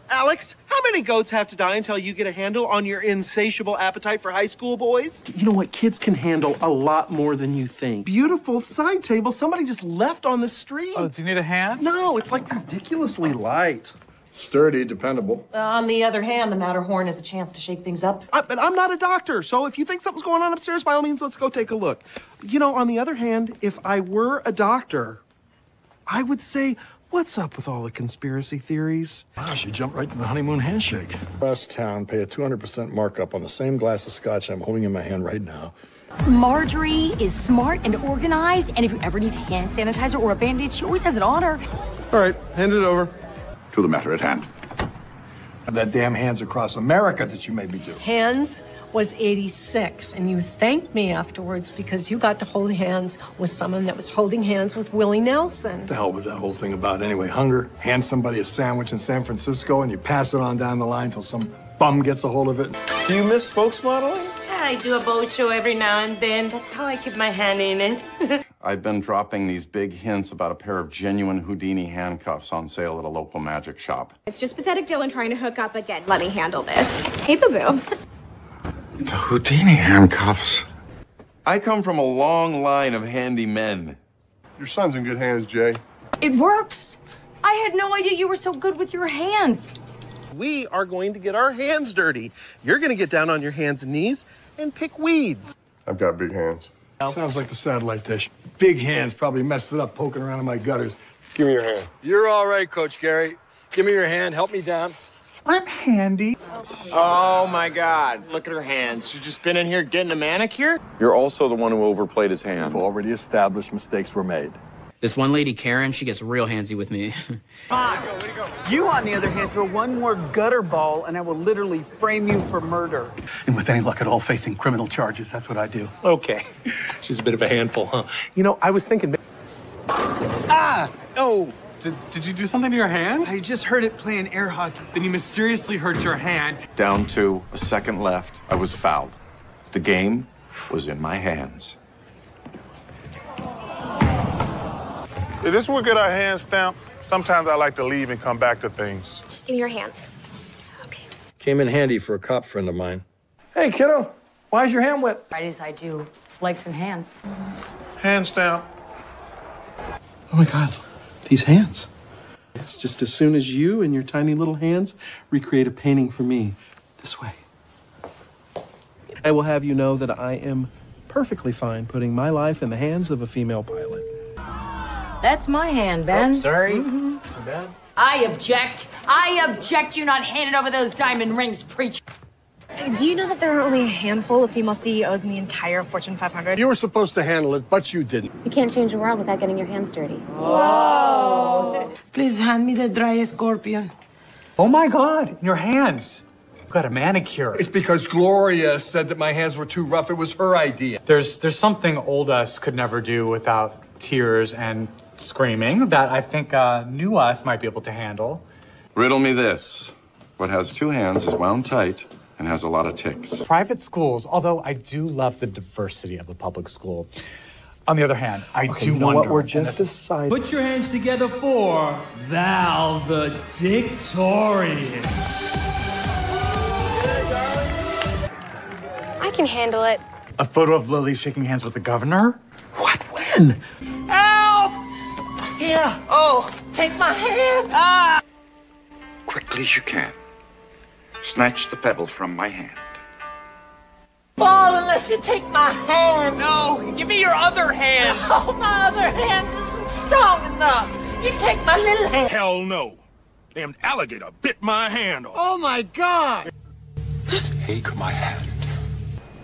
S20: Alex, how many goats have to die until you get a handle on your insatiable appetite for high school boys? You know what? Kids can handle a lot more than you think. Beautiful side table somebody just left on the street.
S7: Oh, do you need a hand?
S20: No, it's like ridiculously light.
S17: Sturdy, dependable.
S6: On the other hand, the Matterhorn is a chance to shake things up.
S20: But I'm not a doctor, so if you think something's going on upstairs, by all means, let's go take a look. You know, on the other hand, if I were a doctor, I would say, what's up with all the conspiracy theories?
S17: Gosh, you jumped right to the honeymoon handshake. West Town, pay a 200% markup on the same glass of scotch I'm holding in my hand right now.
S22: Marjorie is smart and organized, and if you ever need hand sanitizer or a Band-Aid, she always has it on her.
S17: All right, hand it over.
S19: To the matter at hand.
S17: And that damn hands across America that you made me do.
S23: Hands was 86, and you thanked me afterwards because you got to hold hands with someone that was holding hands with Willie Nelson.
S17: What the hell was that whole thing about anyway? Hunger? Hand somebody a sandwich in San Francisco and you pass it on down the line till some bum gets a hold of it.
S20: Do you miss spokesmodeling?
S6: I do a boat show every now and then. That's how I keep my hand in it.
S19: I've been dropping these big hints about a pair of genuine Houdini handcuffs on sale at a local magic shop.
S24: It's just pathetic Dylan trying to hook up again. Let me handle this. Hey, boo-boo.
S19: The Houdini handcuffs. I come from a long line of handy men.
S17: Your son's in good hands, Jay.
S22: It works. I had no idea you were so good with your hands.
S20: We are going to get our hands dirty. You're going to get down on your hands and knees and pick weeds.
S17: I've got big hands. Sounds like the satellite dish. Big hands probably messed it up poking around in my gutters. Give me your hand. You're all right, Coach Gary. Give me your hand. Help me down.
S20: I'm handy.
S11: Oh my God, look at her hands. She's just been in here getting a manicure?
S9: You're also the one who overplayed his hand.
S17: We've already established mistakes were made.
S25: This one lady, Karen, she gets real handsy with me.
S26: You, on the other hand, throw one more gutter ball and I will literally frame you for murder.
S16: And with any luck at all, facing criminal charges, that's what I do.
S20: Okay. She's a bit of a handful, huh? You know, I was thinking...
S7: Ah! Oh! Did you do something to your hand?
S26: I just heard it playing air hockey.
S7: Then you mysteriously hurt your hand.
S19: Down to a second left, I was fouled. The game was in my hands.
S27: Is this where we get our hands stamped? Sometimes I like to leave and come back to things.
S24: Give me your hands.
S17: Came in handy for a cop friend of mine.
S1: Hey, kiddo. Why's your hand wet?
S22: Fridays I do legs and hands.
S27: Hand stamp.
S20: Oh my God, these hands. It's just as soon as you and your tiny little hands recreate a painting for me this way. I will have you know that I am perfectly fine putting my life in the hands of a female pilot.
S22: That's my hand, Ben.
S25: Oh, sorry.
S22: Mm-hmm.
S25: Too bad.
S22: I object. I object you not handing over those diamond rings, preacher.
S2: Do you know that there are only a handful of female CEOs in the entire Fortune 500?
S1: You were supposed to handle it, but you didn't.
S21: You can't change the world without getting your hands dirty.
S14: Whoa! Please hand me the dry scorpion.
S3: Oh my God, your hands. You've got a manicure.
S5: It's because Gloria said that my hands were too rough. It was her idea.
S3: There's something old us could never do without tears and screaming that I think new us might be able to handle.
S19: Riddle me this. What has two hands is wound tight and has a lot of ticks.
S3: Private schools, although I do love the diversity of a public school. On the other hand, I do
S20: you know
S3: wonder.
S20: what? We're just deciding.
S10: Put your hands together for valedictorian.
S21: I can handle it.
S3: A photo of Lily shaking hands with the governor?
S20: When?
S14: Help! Here. Oh, take my hand. Ah!
S12: Quickly as you can. Snatch the pebble from my hand.
S14: Fall unless you take my hand.
S16: No, give me your other hand.
S14: Oh, my other hand isn't strong enough. You take my little hand.
S27: Hell no. Damn alligator bit my hand off.
S14: Oh, my God.
S12: Take my hand.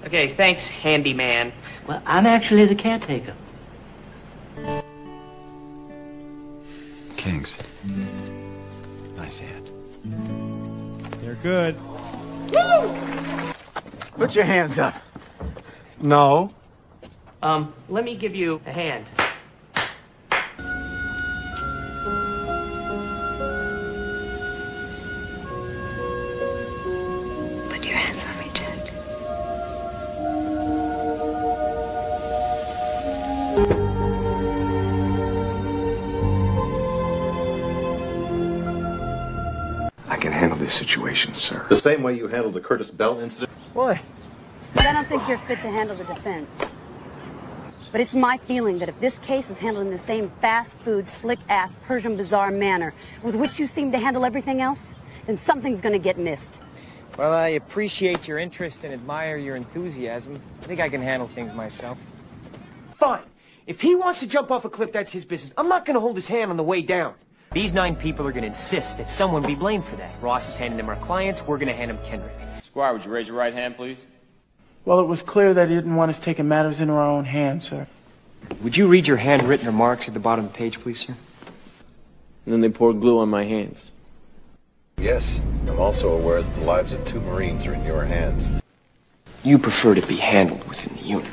S18: Okay, thanks, handyman.
S14: Well, I'm actually the caretaker.
S12: Kings. Nice hand.
S1: They're good.
S14: Woo!
S3: Put your hands up. No.
S18: Let me give you a hand.
S21: Put your hands on me, Jack.
S12: I can handle this situation, sir.
S13: The same way you handled the Curtis Bell incident?
S1: Why?
S22: But I don't think you're fit to handle the defense. But it's my feeling that if this case is handled in the same fast food, slick-ass, Persian bazaar manner with which you seem to handle everything else, then something's gonna get missed.
S18: Well, I appreciate your interest and admire your enthusiasm. I think I can handle things myself.
S26: Fine. If he wants to jump off a cliff, that's his business. I'm not going to hold his hand on the way down.
S18: These 9 people are going to insist that someone be blamed for that. Ross is handing them our clients. We're going to hand them Kendrick.
S28: Squire, would you raise your right hand, please?
S10: Well, it was clear that he didn't want us taking matters into our own hands, sir.
S18: Would you read your handwritten remarks at the bottom of the page, please, sir?
S28: And then they poured glue on my hands.
S13: Yes. I'm also aware that the lives of 2 Marines are in your hands.
S18: You prefer to be handled within the unit.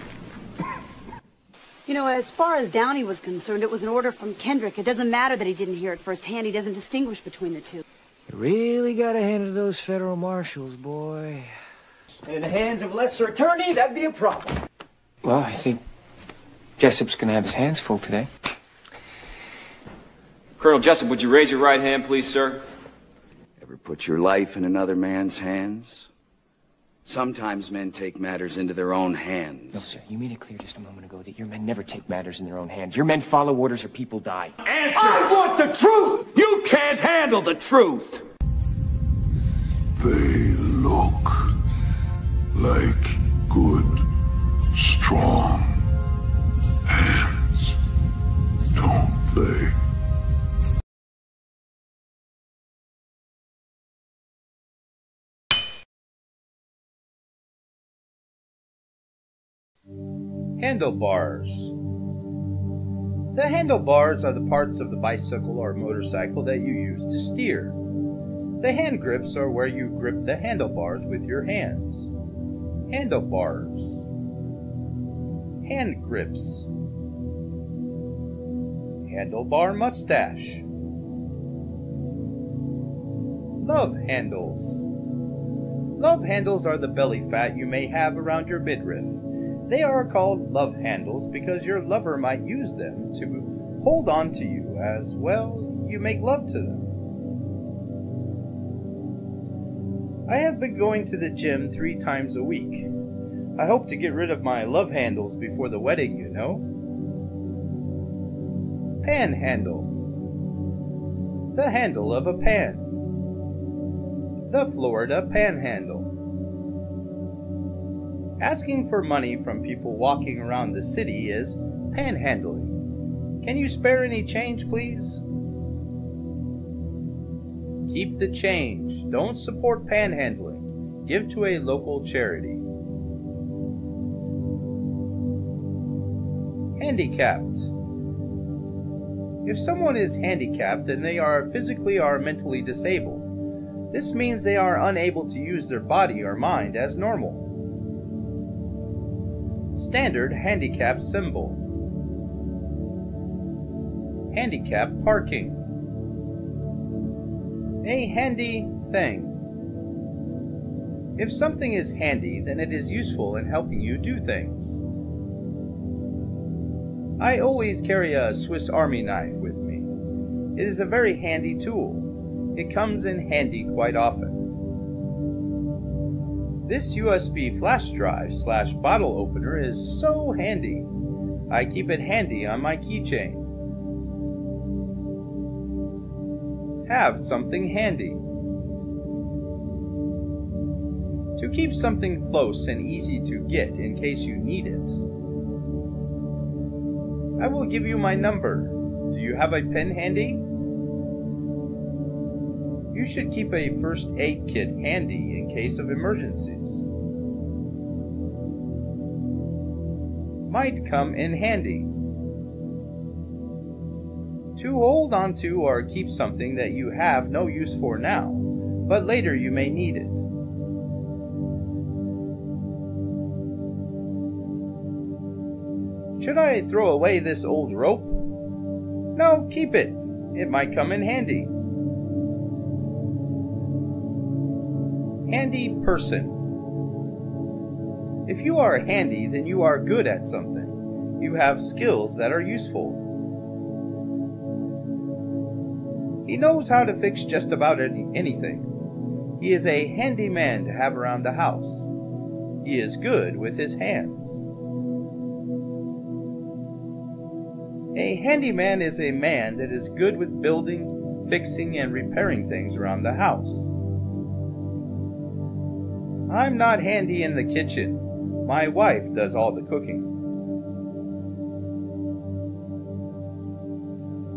S22: You know, as far as Downey was concerned, it was an order from Kendrick. It doesn't matter that he didn't hear it firsthand. He doesn't distinguish between the two.
S18: You really got to hand it to those federal marshals, boy.
S26: And in the hands of a lesser attorney, that'd be a problem.
S18: Well, I think Jessup's going to have his hands full today.
S28: Colonel Jessup, would you raise your right hand, please, sir?
S29: Ever put your life in another man's hands? Sometimes men take matters into their own hands.
S18: No, sir. You made it clear just a moment ago that your men never take matters in their own hands. Your men follow orders or people die.
S26: Answers! I want the truth! You can't handle the truth!
S12: They look like good, strong hands, don't they?
S30: Handlebars. The handlebars are the parts of the bicycle or motorcycle that you use to steer. The hand grips are where you grip the handlebars with your hands. Handlebars. Hand grips. Handlebar mustache. Love handles. Love handles are the belly fat you may have around your midriff. They are called love handles because your lover might use them to hold on to you as, well, you make love to them. I have been going to the gym 3 times a week. I hope to get rid of my love handles before the wedding, you know. Panhandle. The handle of a pan. The Florida Panhandle. Asking for money from people walking around the city is panhandling. Can you spare any change, please? Keep the change. Don't support panhandling. Give to a local charity. Handicapped. If someone is handicapped, then they are physically or mentally disabled. This means they are unable to use their body or mind as normal. Standard handicap symbol. Handicap parking. A handy thing. If something is handy, then it is useful in helping you do things. I always carry a Swiss Army knife with me. It is a very handy tool. It comes in handy quite often. This USB flash drive / bottle opener is so handy. I keep it handy on my keychain. Have something handy. To keep something close and easy to get in case you need it. I will give you my number. Do you have a pen handy? You should keep a first aid kit handy in case of emergencies. Might come in handy. To hold on to or keep something that you have no use for now, but later you may need it. Should I throw away this old rope? No, keep it. It might come in handy. Handy person. If you are handy, then you are good at something. You have skills that are useful. He knows how to fix just about anything. He is a handy man to have around the house. He is good with his hands. A handyman is a man that is good with building, fixing, and repairing things around the house. I'm not handy in the kitchen. My wife does all the cooking.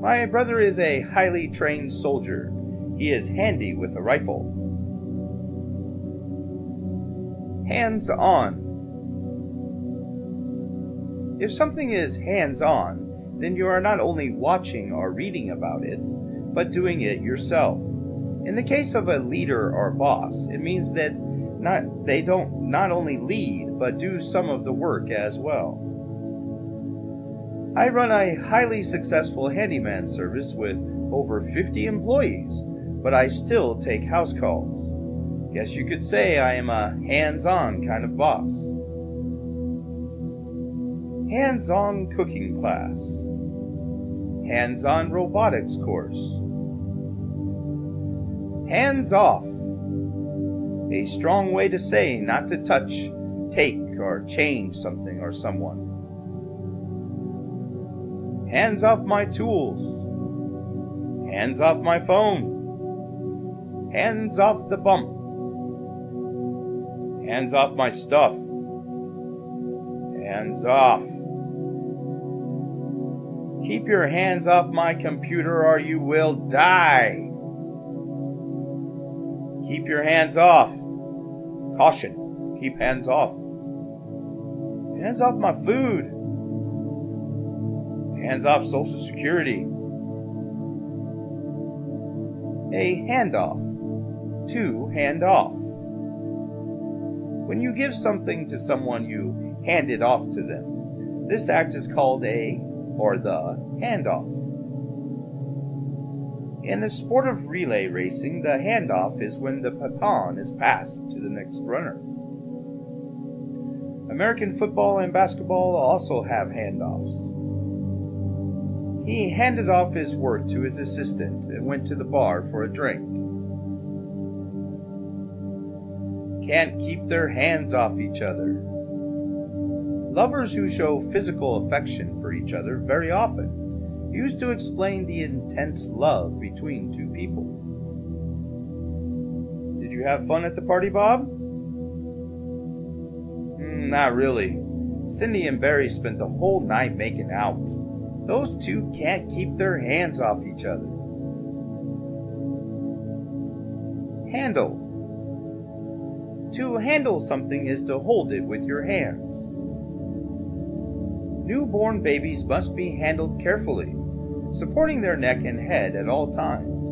S30: My brother is a highly trained soldier. He is handy with a rifle. Hands-on. If something is hands-on, then you are not only watching or reading about it, but doing it yourself. In the case of a leader or boss, it means that they don't not only lead, but do some of the work as well. I run a highly successful handyman service with over 50 employees, but I still take house calls. Guess you could say I am a hands-on kind of boss. Hands-on cooking class. Hands-on robotics course. Hands-off. A strong way to say not to touch, take, or change something or someone. Hands off my tools. Hands off my phone. Hands off the bump. Hands off my stuff. Hands off. Keep your hands off my computer or you will die. Keep your hands off. Caution. Keep hands off. Hands off my food. Hands off Social Security. A handoff. To hand off. When you give something to someone, you hand it off to them. This act is called a or the handoff. In the sport of relay racing, the handoff is when the baton is passed to the next runner. American football and basketball also have handoffs. He handed off his work to his assistant and went to the bar for a drink. can't keep their hands off each other. Lovers who show physical affection for each other very often use to explain the intense love between two people. Did you have fun at the party, Bob? Not really. Cindy and Barry spent the whole night making out. Those two can't keep their hands off each other. Handle. To handle something is to hold it with your hands. Newborn babies must be handled carefully, supporting their neck and head at all times.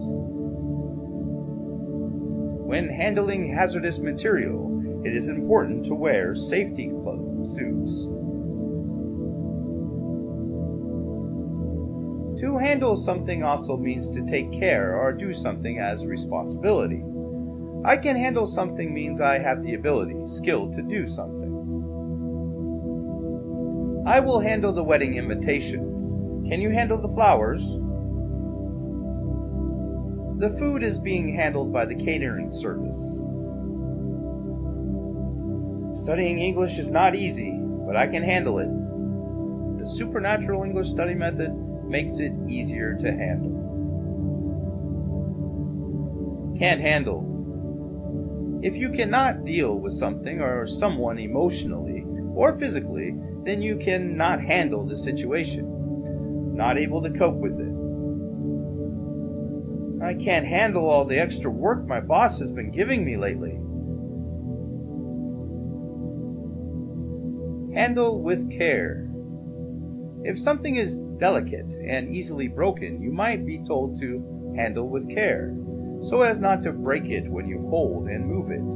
S30: When handling hazardous material, it is important to wear safety suits. To handle something also means to take care or do something as responsibility. I can handle something means I have the ability, skill to do something. I will handle the wedding invitations. Can you handle the flowers? The food is being handled by the catering service. Studying English is not easy, but I can handle it. The supernatural English study method makes it easier to handle. Can't handle. If you cannot deal with something or someone emotionally or physically, then you cannot handle the situation. Not able to cope with it. I can't handle all the extra work my boss has been giving me lately. Handle with care. If something is delicate and easily broken, you might be told to handle with care, so as not to break it when you hold and move it.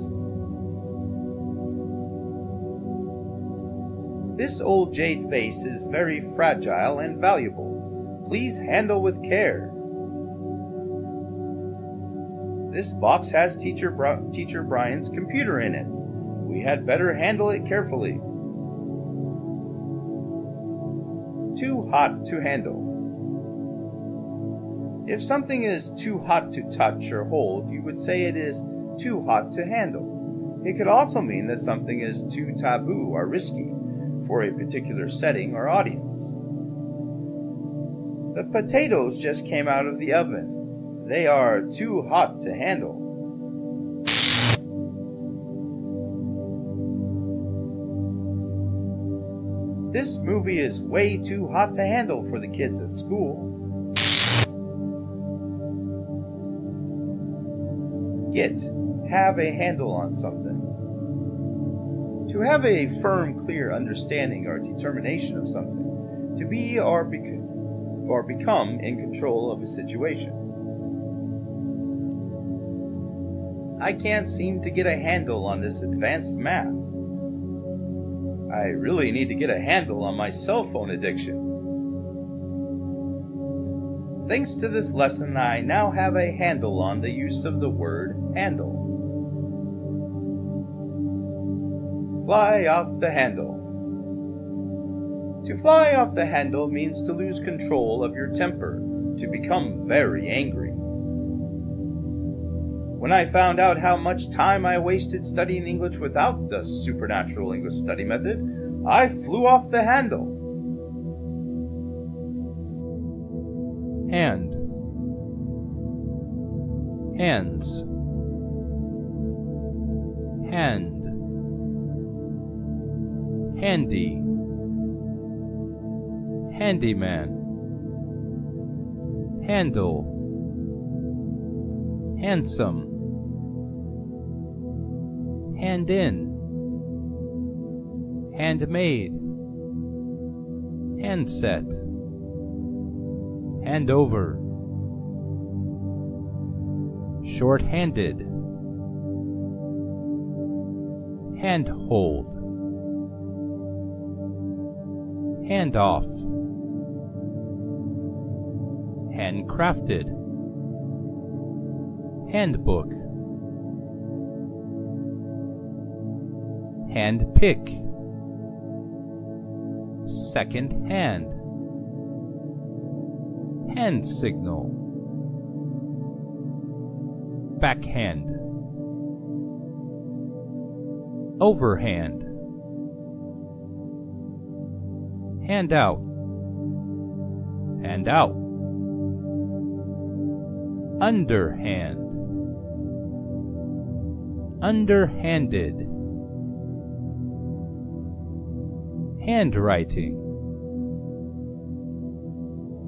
S30: This old jade vase is very fragile and valuable. Please handle with care. This box has Teacher Brian's computer in it. We had better handle it carefully. Too hot to handle. If something is too hot to touch or hold, you would say it is too hot to handle. It could also mean that something is too taboo or risky for a particular setting or audience. The potatoes just came out of the oven. They are too hot to handle. This movie is way too hot to handle for the kids at school. Get. Have a handle on something. To have a firm, clear understanding or determination of something. To be or become in control of a situation. I can't seem to get a handle on this advanced math. I really need to get a handle on my cell phone addiction. Thanks to this lesson, I now have a handle on the use of the word handle. Fly off the handle. To fly off the handle means to lose control of your temper, to become very angry. When I found out how much time I wasted studying English without the supernatural English study method, I flew off the handle.
S4: Hand. Hands. Hand. Handy. Handyman. Handle. Handsome. Hand in. Handmade. Handset. Hand over. Short-handed. Handhold. Handoff. Handcrafted. Handbook. Handpick. Second hand. Hand signal. Backhand. overhand, hand out, hand out, underhand, underhanded, handwriting,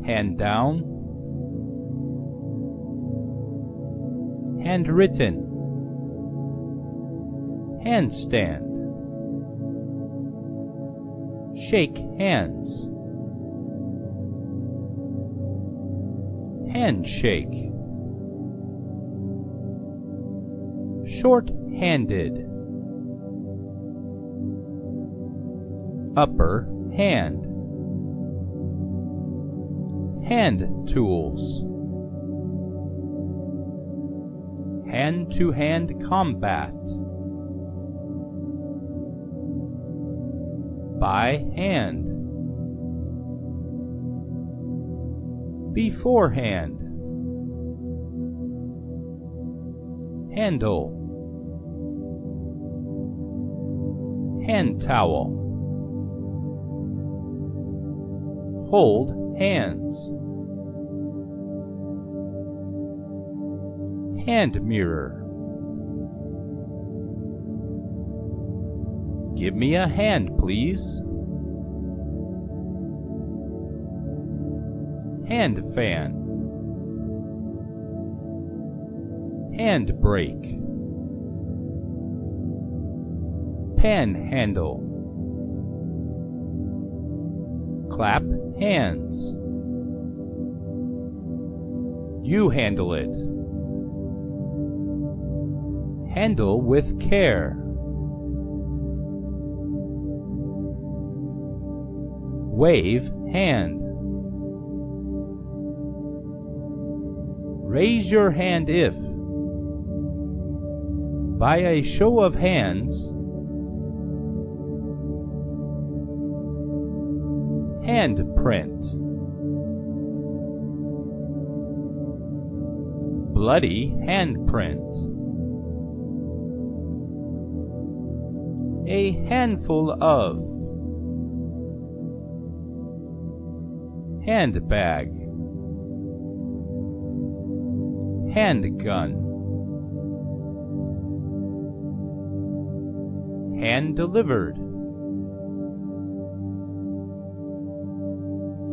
S4: hand down, handwritten, handstand, shake hands, handshake, short-handed, upper hand, hand tools, hand-to-hand combat, by hand, beforehand, handle, hand towel, hold hands, hand mirror, give me a hand, please, hand fan, hand brake, panhandle, clap hands, you handle it, handle with care, wave hand, raise your hand if, by a show of hands, handprint, bloody handprint, a handful of, handbag, handgun, hand delivered,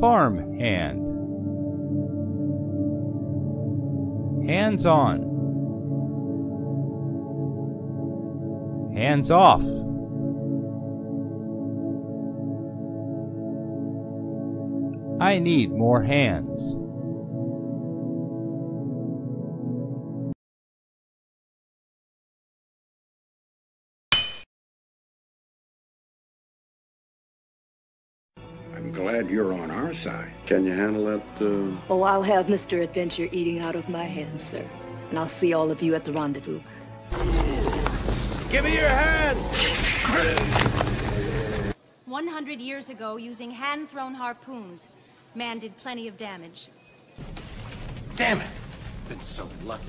S4: farm hand, hands on, hands off, I need more hands.
S6: I'm glad you're on our side. Can you handle that,
S7: Oh, I'll have Mr. Adventure eating out of my hands, sir. And I'll see all of you at the rendezvous.
S6: Give me your hand!
S21: 100 years ago, using hand-thrown harpoons, man did plenty of damage.
S6: Damn it! Been so lucky.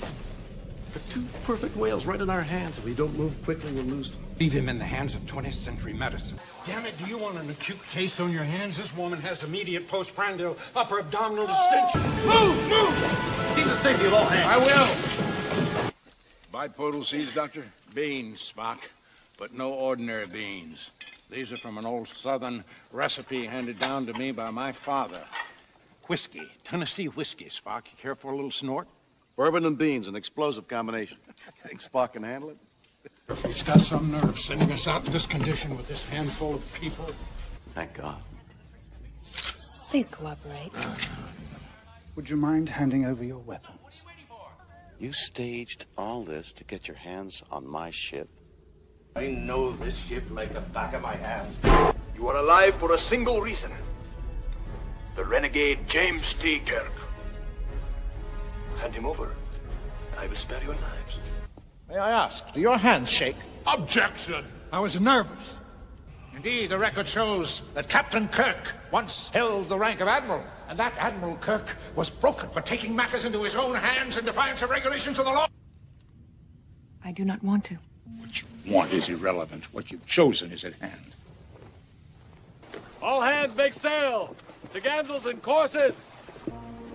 S8: The two perfect whales right in our hands. If we don't move quickly, we'll lose them.
S6: Leave him in the hands of 20th century medicine. Damn it, do you want an acute case on your hands? This woman has immediate postprandial upper abdominal distension. Move! Move!
S8: See the safety of all hands.
S6: I will! Bipodal seeds, Doctor? Beans, Spock. But no ordinary beans. These are from an old Southern recipe handed down to me by my father. Whiskey. Tennessee whiskey, Spock. You care for a little snort?
S8: Bourbon and beans, an explosive combination. You think Spock can handle it?
S6: He's got some nerve sending us out in this condition with this handful of people.
S8: Thank God.
S7: Please cooperate.
S9: Would you mind handing over your weapons?
S8: You staged all this to get your hands on my ship? I know this ship like the back of my hand.
S11: You are alive for a single reason. The renegade James T. Kirk. Hand him over, and I will spare your lives.
S6: May I ask, do your hands shake? Objection! I was nervous. Indeed, the record shows that Captain Kirk once held the rank of Admiral, and that Admiral Kirk was broken for taking matters into his own hands in defiance of regulations of the law.
S7: I do not want to.
S6: But you want is irrelevant. What you've chosen is at hand.
S2: All hands make sail! To Gansels and courses!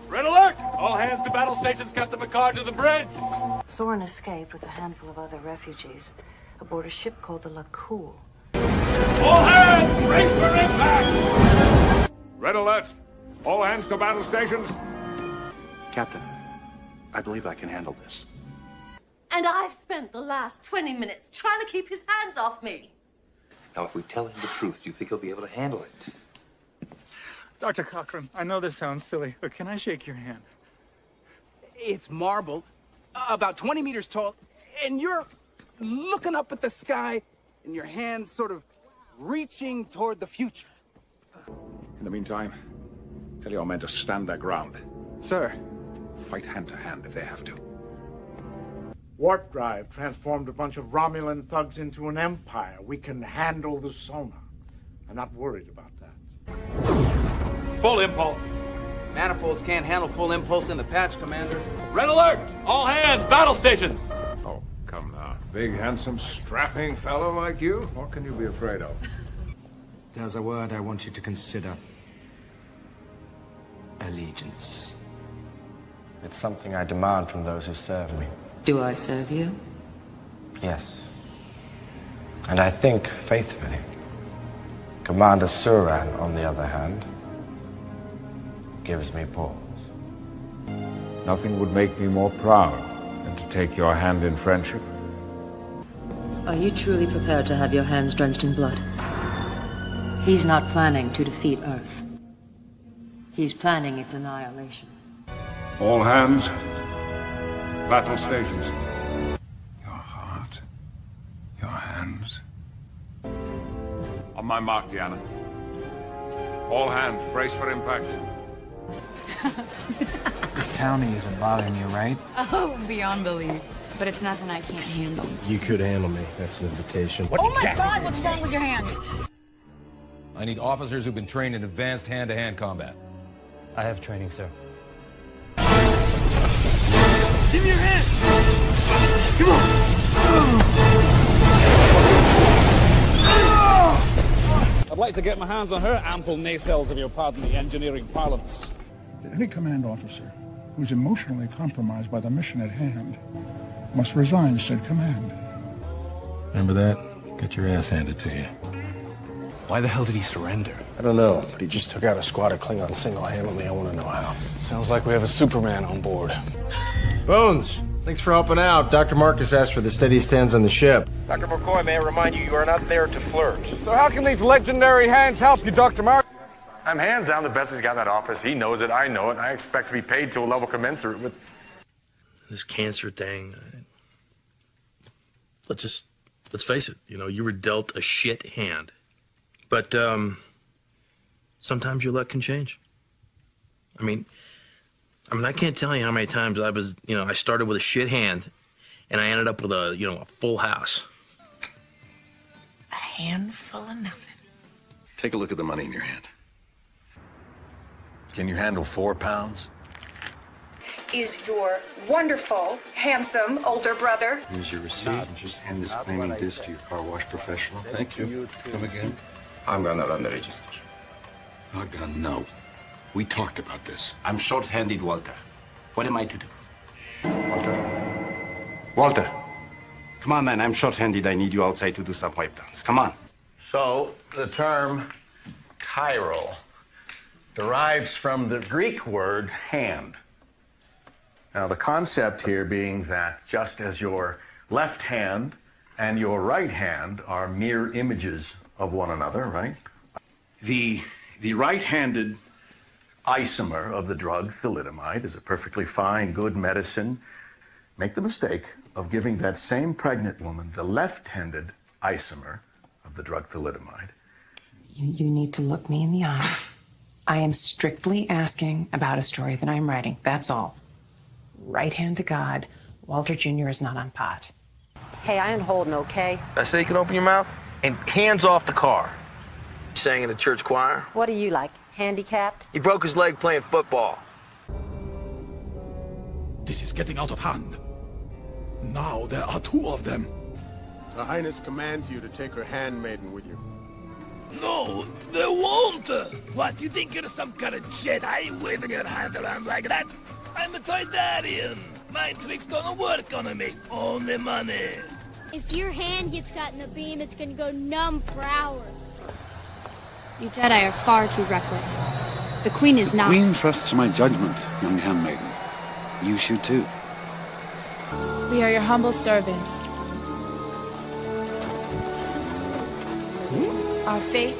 S2: Red alert! All hands to battle stations, Captain Picard to the bridge!
S7: Soren escaped with a handful of other refugees aboard a ship called the Lacour.
S2: All hands, brace for impact! Red alert! All hands to battle stations!
S5: Captain, I believe I can handle this.
S15: And I've spent the last 20 minutes trying to keep his hands off me.
S5: Now, if we tell him the truth, do you think he'll be able to handle it?
S26: Dr. Cochran, I know this sounds silly, but can I shake your hand? It's marble, about 20 meters tall, and you're looking up at the sky, and your hands sort of reaching toward the future.
S6: In the meantime, tell your men to stand their ground.
S26: Sir.
S6: Fight hand to hand if they have to.
S16: Warp drive transformed a bunch of Romulan thugs into an empire. We can handle the sonar. I'm not worried about that.
S2: Full impulse.
S26: Manifolds can't handle full impulse in the patch, Commander.
S2: Red alert! All hands, battle stations!
S6: Oh, come now. Big, handsome, strapping fellow like you? What can you be afraid of?
S17: There's a word I want you to consider. Allegiance. It's something I demand from those who serve me.
S7: Do I serve you?
S17: Yes. And I think faithfully. Commander Suran, on the other hand, gives me pause.
S6: Nothing would make me more proud than to take your hand in friendship.
S7: Are you truly prepared to have your hands drenched in blood? He's not planning to defeat Earth. He's planning its annihilation.
S6: All hands, battle stations. Your heart, your hands. On my mark, Deanna. All hands, brace for impact.
S17: This townie isn't bothering you, right?
S19: Oh, beyond belief. But it's nothing I can't handle.
S17: You could handle me. That's an invitation.
S19: Oh my God, what's wrong with your hands?
S20: I need officers who've been trained in advanced hand-to-hand combat.
S18: I have training, sir.
S2: Give me your hand! Come on!
S23: I'd like to get my hands on her ample nacelles, if you'll pardon the engineering parlance.
S9: That any command officer who's emotionally compromised by the mission at hand must resign said command.
S20: Remember that? Get your ass handed to you.
S17: Why the hell did he surrender?
S5: I don't know, but he just took out a squad of Klingons single-handedly. I want to know how.
S17: Sounds like we have a Superman on board.
S5: Bones, thanks for helping out. Dr. Marcus asked for the steady stands on the ship.
S11: Dr. McCoy, may I remind you, you are not there to flirt.
S2: So how can these legendary hands help you, Dr. Mark?
S24: I'm hands down the best he's got in that office. He knows it, I know it, and I expect to be paid to a level commensurate with...
S5: This cancer thing, let's face it, you were dealt a shit hand. But, sometimes your luck can change. I mean, I can't tell you how many times I started with a shit hand, and I ended up with a full house.
S15: A handful of nothing.
S5: Take a look at the money in your hand. Can you handle 4 pounds?
S15: Is your wonderful, handsome older brother.
S5: Here's your receipt. Just hand this cleaning disc to your car wash professional. Thank you. Come again.
S11: I'm gonna run the register.
S5: No. We talked about this.
S11: I'm short-handed, Walter. What am I to do? Walter. Come on, man. I'm short-handed. I need you outside to do some wipe downs. Come on.
S13: So, the term chiral derives from the Greek word hand. Now, the concept here being that just as your left hand and your right hand are mirror images of one another, right? The right-handed isomer of the drug thalidomide is a perfectly fine, good medicine. Make the mistake of giving that same pregnant woman the left-handed isomer of the drug thalidomide.
S19: You need to look me in the eye. I am strictly asking about a story that I'm writing. That's all. Right hand to God, Walter Jr. is not on pot.
S22: Hey, I ain't holding, okay?
S5: I say you can open your mouth and hands off the car. He sang in the church choir.
S22: What are you, like, handicapped?
S5: He broke his leg playing football.
S25: This is getting out of hand. Now there are 2 of them.
S1: Her Highness commands you to take her handmaiden with you.
S3: No, they won't. What, you think you're some kind of Jedi waving your hand around like that? I'm a Toydarian. My tricks don't work on me, only money.
S10: If your hand gets caught in the beam, it's gonna go numb for hours.
S21: You Jedi are far too reckless. The Queen is not.
S12: Queen trusts my judgment, young handmaiden. You should too.
S21: We are your humble servants. Our fate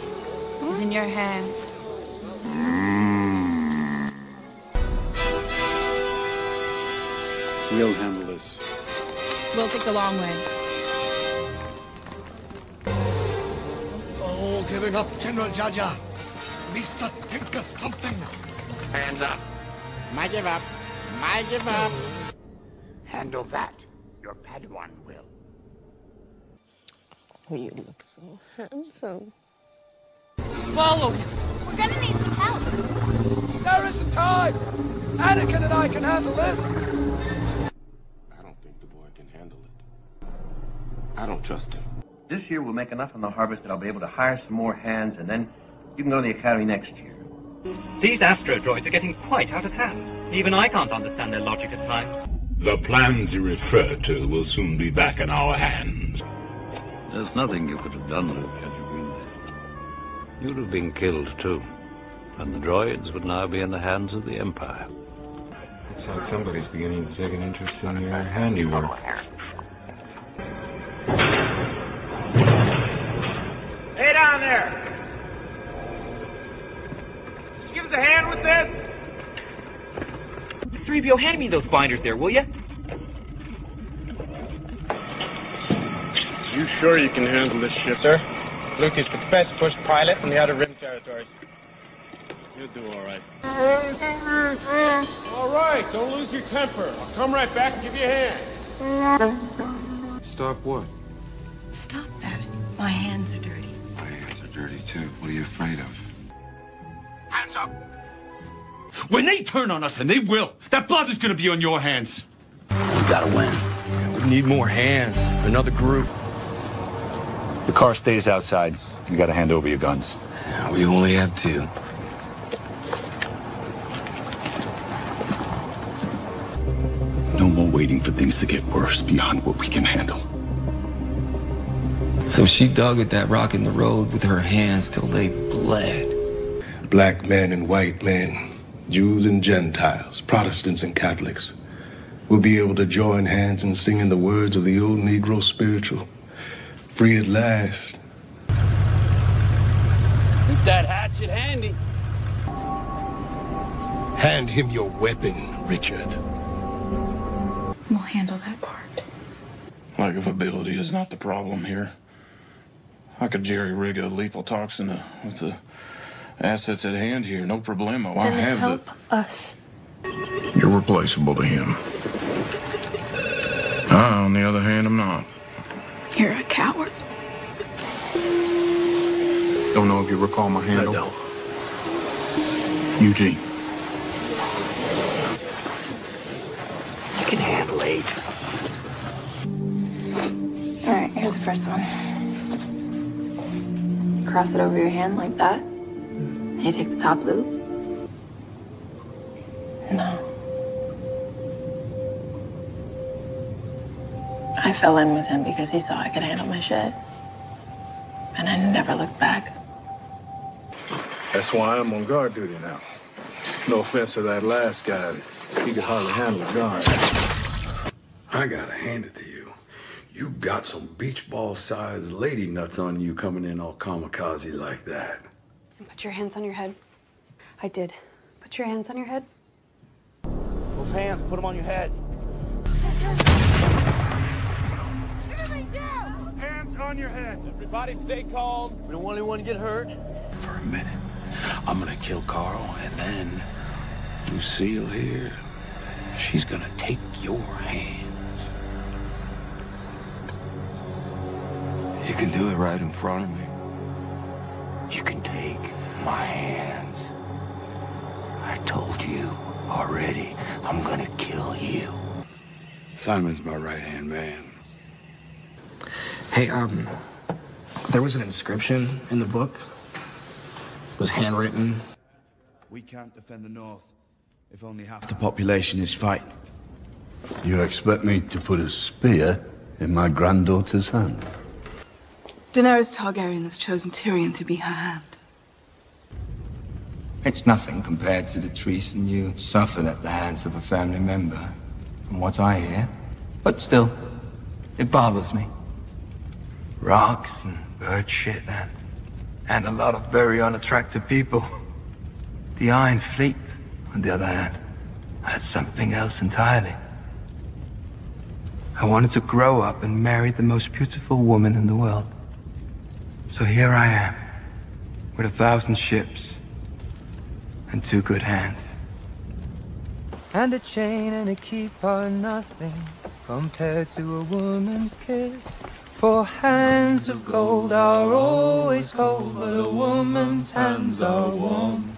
S21: is in your hands.
S12: We'll handle this.
S21: We'll take the long way.
S3: Oh, giving up, General Jaja. Misa, think of something.
S8: Hands up.
S16: My give up. My give up. Handle that. Your Padawan will.
S14: Oh, you look so handsome.
S26: Follow him.
S10: We're gonna need some help.
S26: There isn't time. Anakin and I can handle this.
S1: I don't think the boy can handle it. I don't trust him.
S25: This year we'll make enough on the harvest that I'll be able to hire some more hands, and then you can go to the academy next year.
S27: These astro droids are getting quite out of hand. Even I can't understand their logic at times.
S28: The plans you refer to will soon be back in our hands.
S29: There's nothing you could have done, Luke, had you been there. You'd have been killed, too. And the droids would now be in the hands of the Empire.
S17: Looks like somebody's beginning to take an interest in your handiwork.
S26: Hey down there! Just give us a hand with this.
S27: 3PO, hand me those binders there, will you?
S24: You sure you can handle this ship, sir?
S18: Luke is professed first pilot from the Outer Rim territories.
S24: You'll do all right.
S1: All right, don't lose your temper. I'll come right back and give you a hand.
S12: Stop what?
S7: Stop that. My hands are dirty.
S12: My hands are dirty too. What are you afraid of?
S3: Hands up.
S2: When they turn on us, and they will, that blood is gonna be on your hands.
S5: We gotta win. We need more hands. Another group.
S30: The car stays outside. You gotta hand over your guns.
S5: We only have two.
S12: No more waiting for things to get worse beyond what we can handle.
S5: So she dug at that rock in the road with her hands till they bled.
S1: Black men and white men, Jews and Gentiles, Protestants and Catholics, will be able to join hands in singing the words of the old Negro spiritual. Free at last.
S26: Keep that hatchet handy.
S1: Hand him your weapon, Richard.
S21: We'll handle that part.
S24: Lack of ability is not the problem here. I could jerry-rig a lethal toxin with the assets at hand here, no problemo. I have
S21: help us.
S24: You're replaceable to him. I, on the other hand, am not.
S21: You're a coward.
S24: Don't know if you recall my handle.
S5: No.
S24: Eugene.
S5: You can handle it.
S21: All right, here's the first one. Cross it over your hand like that. You take the top loop. No. I fell in with him because he saw I could handle my shit. And I never looked back.
S24: That's why I'm on guard duty now. No offense to that last guy. He could hardly handle a gun.
S31: I gotta hand it to you. You got some beach ball sized lady nuts on you coming in all kamikaze like that.
S22: Put your hands on your head. I did. Put your hands on your head.
S3: Those hands, put them on your head.
S26: Hands on your head. Everybody stay calm. We don't want anyone to get hurt.
S5: For a minute, I'm gonna kill Carl, and then Lucille here, she's gonna take your hands. You can do it right in front of me. You can take my hands. I told you already, I'm gonna kill you.
S31: Simon's my right-hand man.
S17: Hey, there was an inscription in the book. It was handwritten.
S4: We can't defend the North if only half the population is fighting.
S31: You expect me to put a spear in my granddaughter's hand?
S6: Daenerys Targaryen has chosen Tyrion to be her hand.
S8: It's nothing compared to the treason you suffered at the hands of a family member, from what I hear. But still, it bothers me. Rocks and bird shit and a lot of very unattractive people. The Iron Fleet, on the other hand, had something else entirely. I wanted to grow up and marry the most beautiful woman in the world. So here I am, with 1,000 ships and 2 good hands.
S9: And a chain and a keep are nothing compared to a woman's kiss. For hands of gold are always cold, but a woman's hands are warm.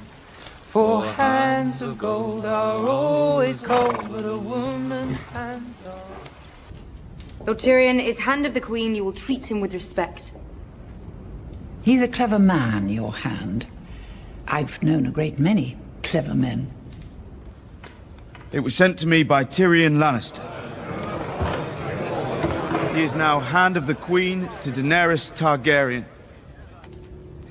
S9: For hands of gold are always cold, but a woman's hands are...
S11: Though Tyrion is Hand of the Queen, you will treat him with respect.
S13: He's a clever man, your Hand. I've known a great many clever men.
S4: It was sent to me by Tyrion Lannister. He is now Hand of the Queen to Daenerys Targaryen.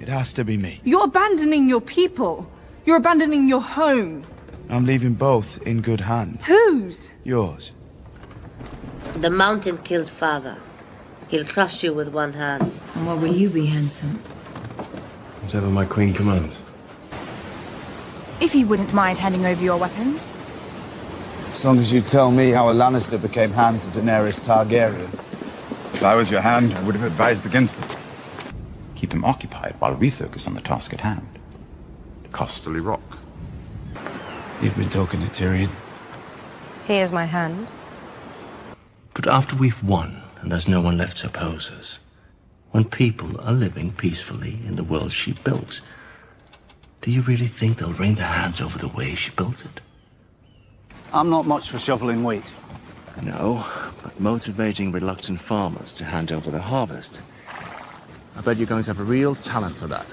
S4: It has to be me.
S6: You're abandoning your people. You're abandoning your home.
S4: I'm leaving both in good hands.
S6: Whose?
S4: Yours.
S15: The mountain killed father. He'll crush you with one hand.
S13: And what will you be, handsome?
S1: Whatever my queen commands.
S16: If you wouldn't mind handing over your weapons.
S4: As long as you tell me how a Lannister became Hand to Daenerys Targaryen.
S12: If I was your Hand, I would have advised against it. Keep him occupied while we focus on the task at hand. The Costly Rock.
S4: You've been talking to Tyrion.
S16: He is my hand.
S5: But after we've won, and there's no one left to oppose us, when people are living peacefully in the world she built, do you really think they'll wring their hands over the way she built it?
S19: I'm not much for shoveling wheat.
S5: No, but motivating reluctant farmers to hand over their harvest. I bet you're going to have a real talent for that.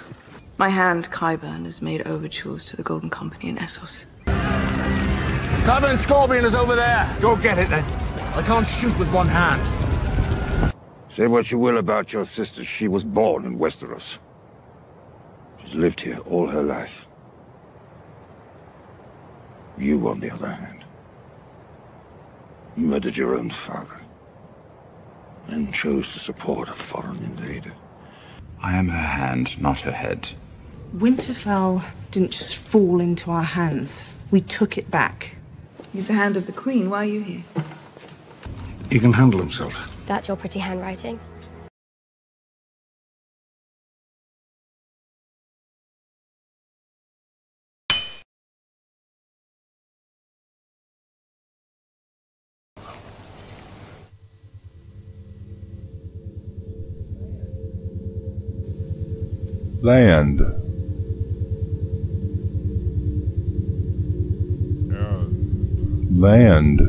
S6: My hand, Qyburn, has made overtures to the Golden Company in Essos.
S19: Qyburn Scorpion is over there.
S4: Go get it then.
S19: I can't shoot with one hand.
S20: Say what you will about your sister, she was born in Westeros. She's lived here all her life. You, on the other hand, murdered your own father and chose to support a foreign invader.
S12: I am her hand, not her head.
S6: Winterfell didn't just fall into our hands. We took it back. He's the Hand of the Queen. Why are you here?
S1: He can handle himself.
S10: That's your pretty handwriting.
S23: Land. Land.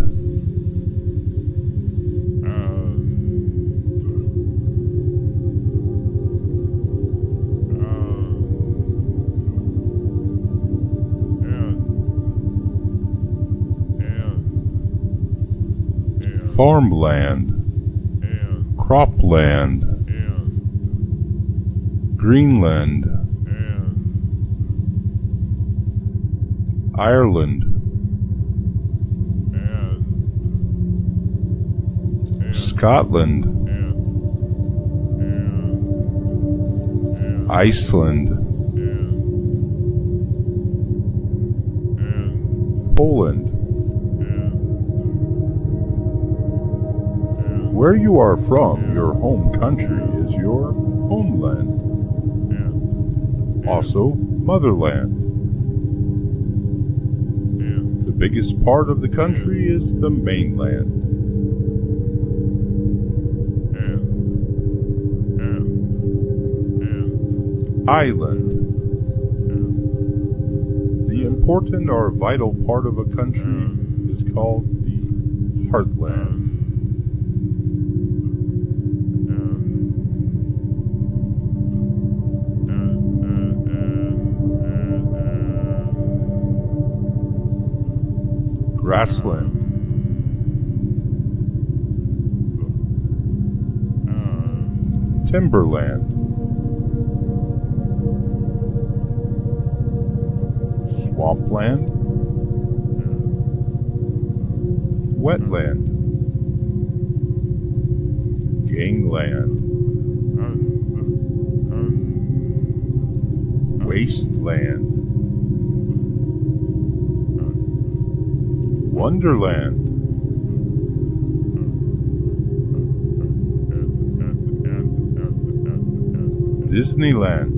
S23: Farmland. Cropland. Greenland. Ireland. Scotland. Iceland. Poland. Where you are from, your home country is your homeland. Also, motherland. The biggest part of the country is the mainland. Island. The important or vital part of a country is called the heartland. Grassland. Timberland. Swampland. Wetland. Gangland. Wasteland. Wonderland. Disneyland.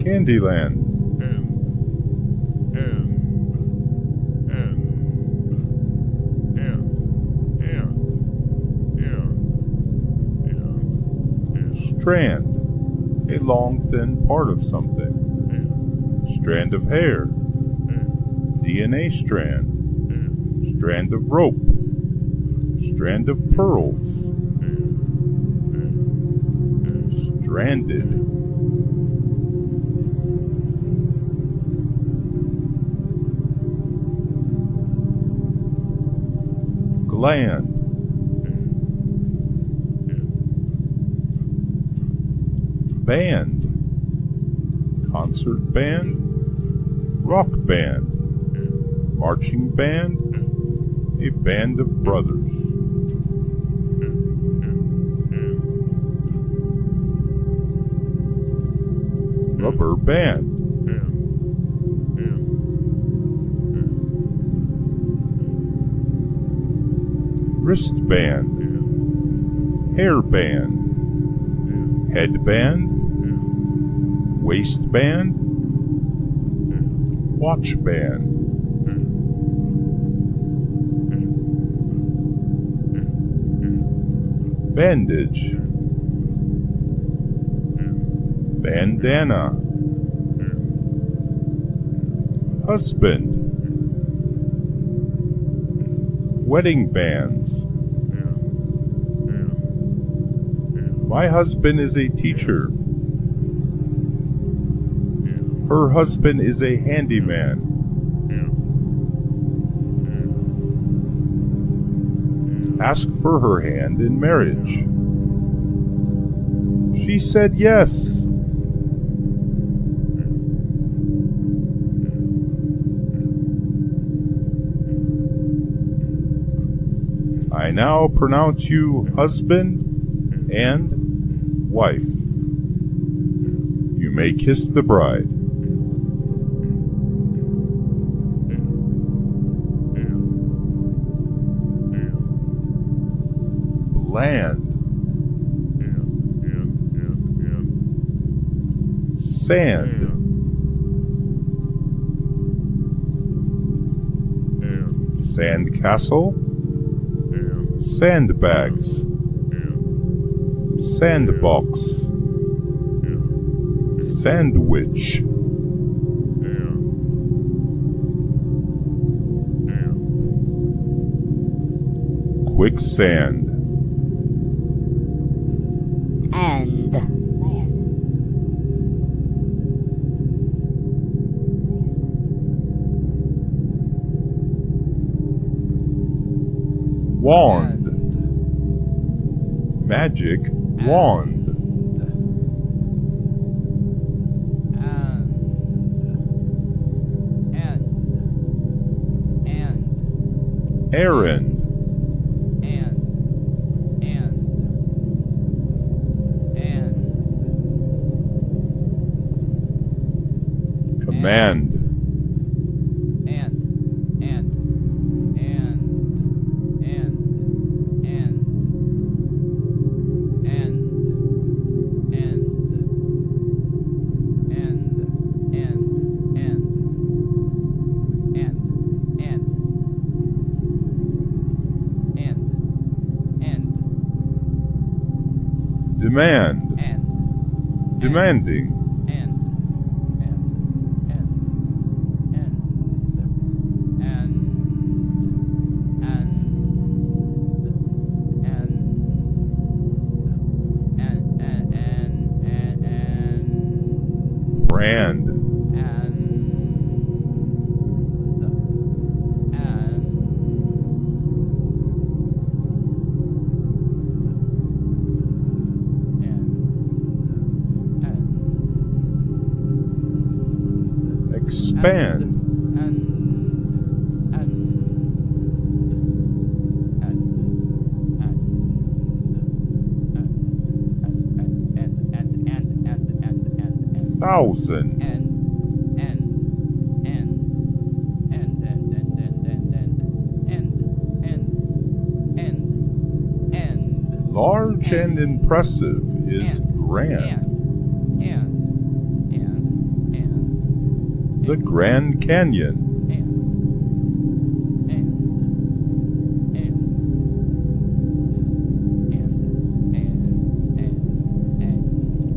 S23: Candyland. Strand, a long, thin part of something. Strand of hair. DNA strand. Strand of rope. Strand of pearls. Stranded. Gland. Band. Concert band. Rock band. Marching band. A band of brothers. Rubber band. Wristband. Hairband. Headband. Waistband. Watchband. Bandage. Bandana. Husband. Wedding bands. My husband is a teacher. Her husband is a handyman. Ask for her hand in marriage. She said yes. I now pronounce you husband and wife. You may kiss the bride. Land. Sand. Sandcastle. Sandbags. Sandbox. Sandwich. Quicksand.
S15: And
S23: Wand. Magic wand. Errand. Command. Demand. Demanding. Band. Thousand. Large and impressive is grand. The Grand Canyon.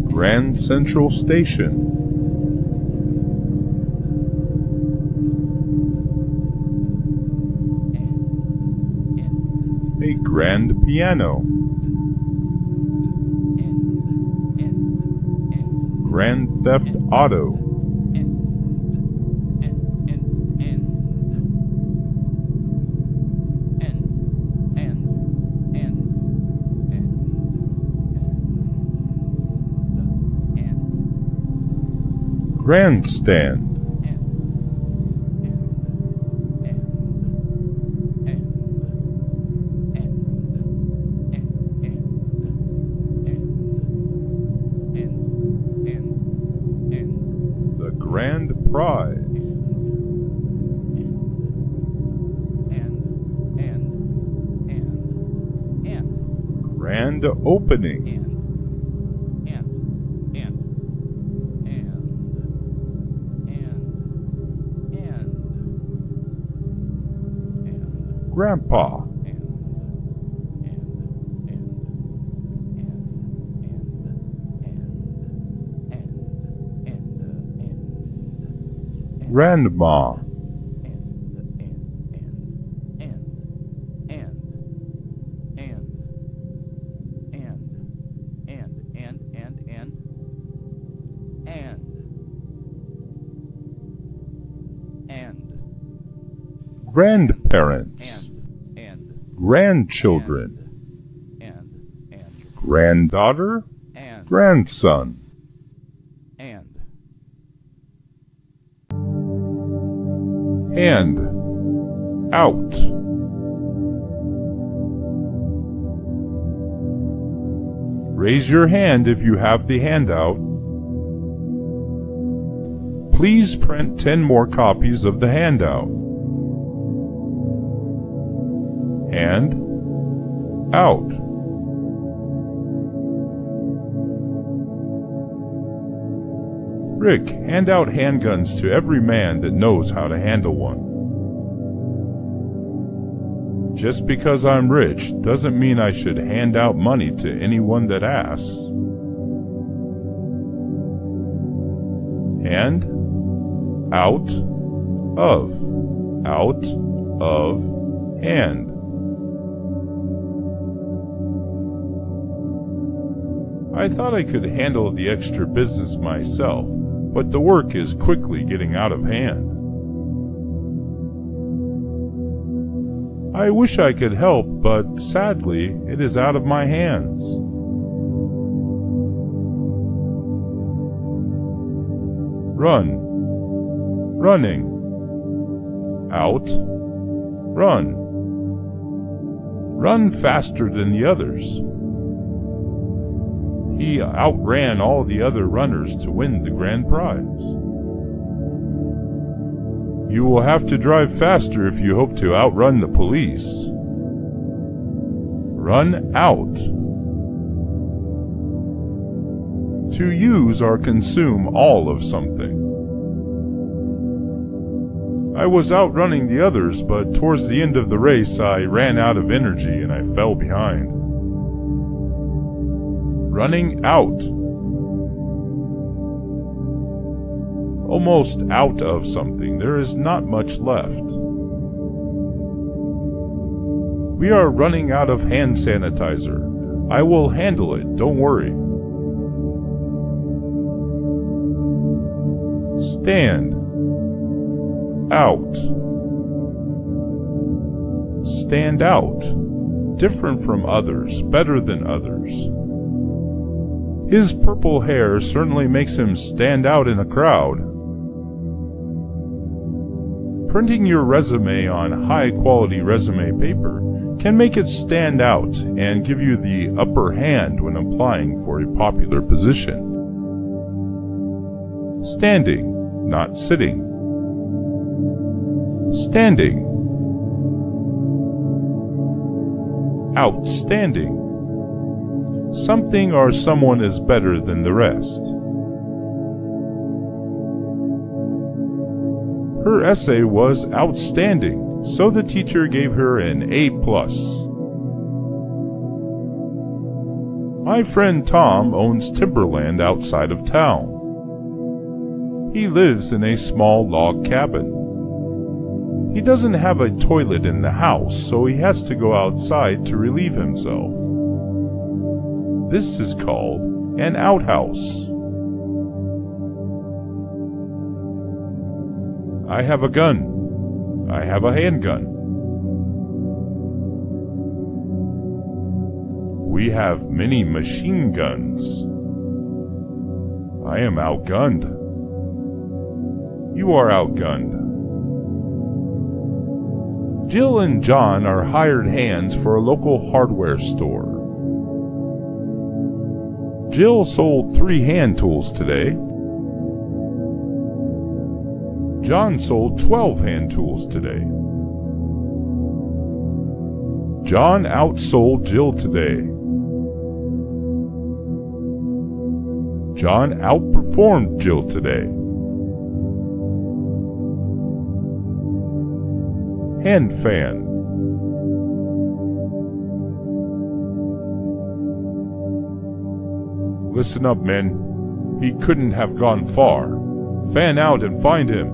S23: Grand Central Station. A grand piano. Grand Theft Auto. Grandstand. The Grand Prize. Grand Opening. Grandpa. Grandma. Grandparents. Grandchildren. Granddaughter. Grandson. Hand. Out. Raise your hand if you have the handout. Please print 10 more copies of the handout. Hand. Out. Rick, hand out handguns to every man that knows how to handle one. Just because I'm rich doesn't mean I should hand out money to anyone that asks. Hand. Out. Of. Out. Of. Hand. I thought I could handle the extra business myself, but the work is quickly getting out of hand. I wish I could help, but sadly, it is out of my hands. Run. Running. Out. Run. Run faster than the others. He outran all the other runners to win the grand prize. You will have to drive faster if you hope to outrun the police. Run out. To use or consume all of something. I was outrunning the others, but towards the end of the race I ran out of energy and I fell behind. Running out. Almost out of something. There is not much left. We are running out of hand sanitizer. I will handle it, don't worry. Stand. Out. Stand out. Different from others, better than others. His purple hair certainly makes him stand out in a crowd. Printing your resume on high-quality resume paper can make it stand out and give you the upper hand when applying for a popular position. Standing, not sitting. Standing. Outstanding. Something or someone is better than the rest. Her essay was outstanding, so the teacher gave her an A+. My friend Tom owns timberland outside of town. He lives in a small log cabin. He doesn't have a toilet in the house, so he has to go outside to relieve himself. This is called an outhouse. I have a gun. I have a handgun. We have many machine guns. I am outgunned. You are outgunned. Jill and John are hired hands for a local hardware store. Jill sold 3 hand tools today. John sold 12 hand tools today. John outsold Jill today. John outperformed Jill today. Hand fan. Listen up, men. He couldn't have gone far. Fan out and find him.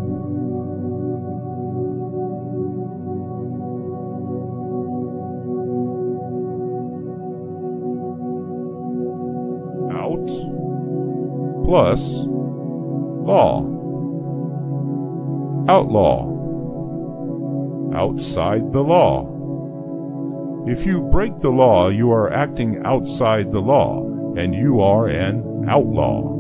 S23: Out plus law. Outlaw. Outside the law. If you break the law, you are acting outside the law, and you are an outlaw.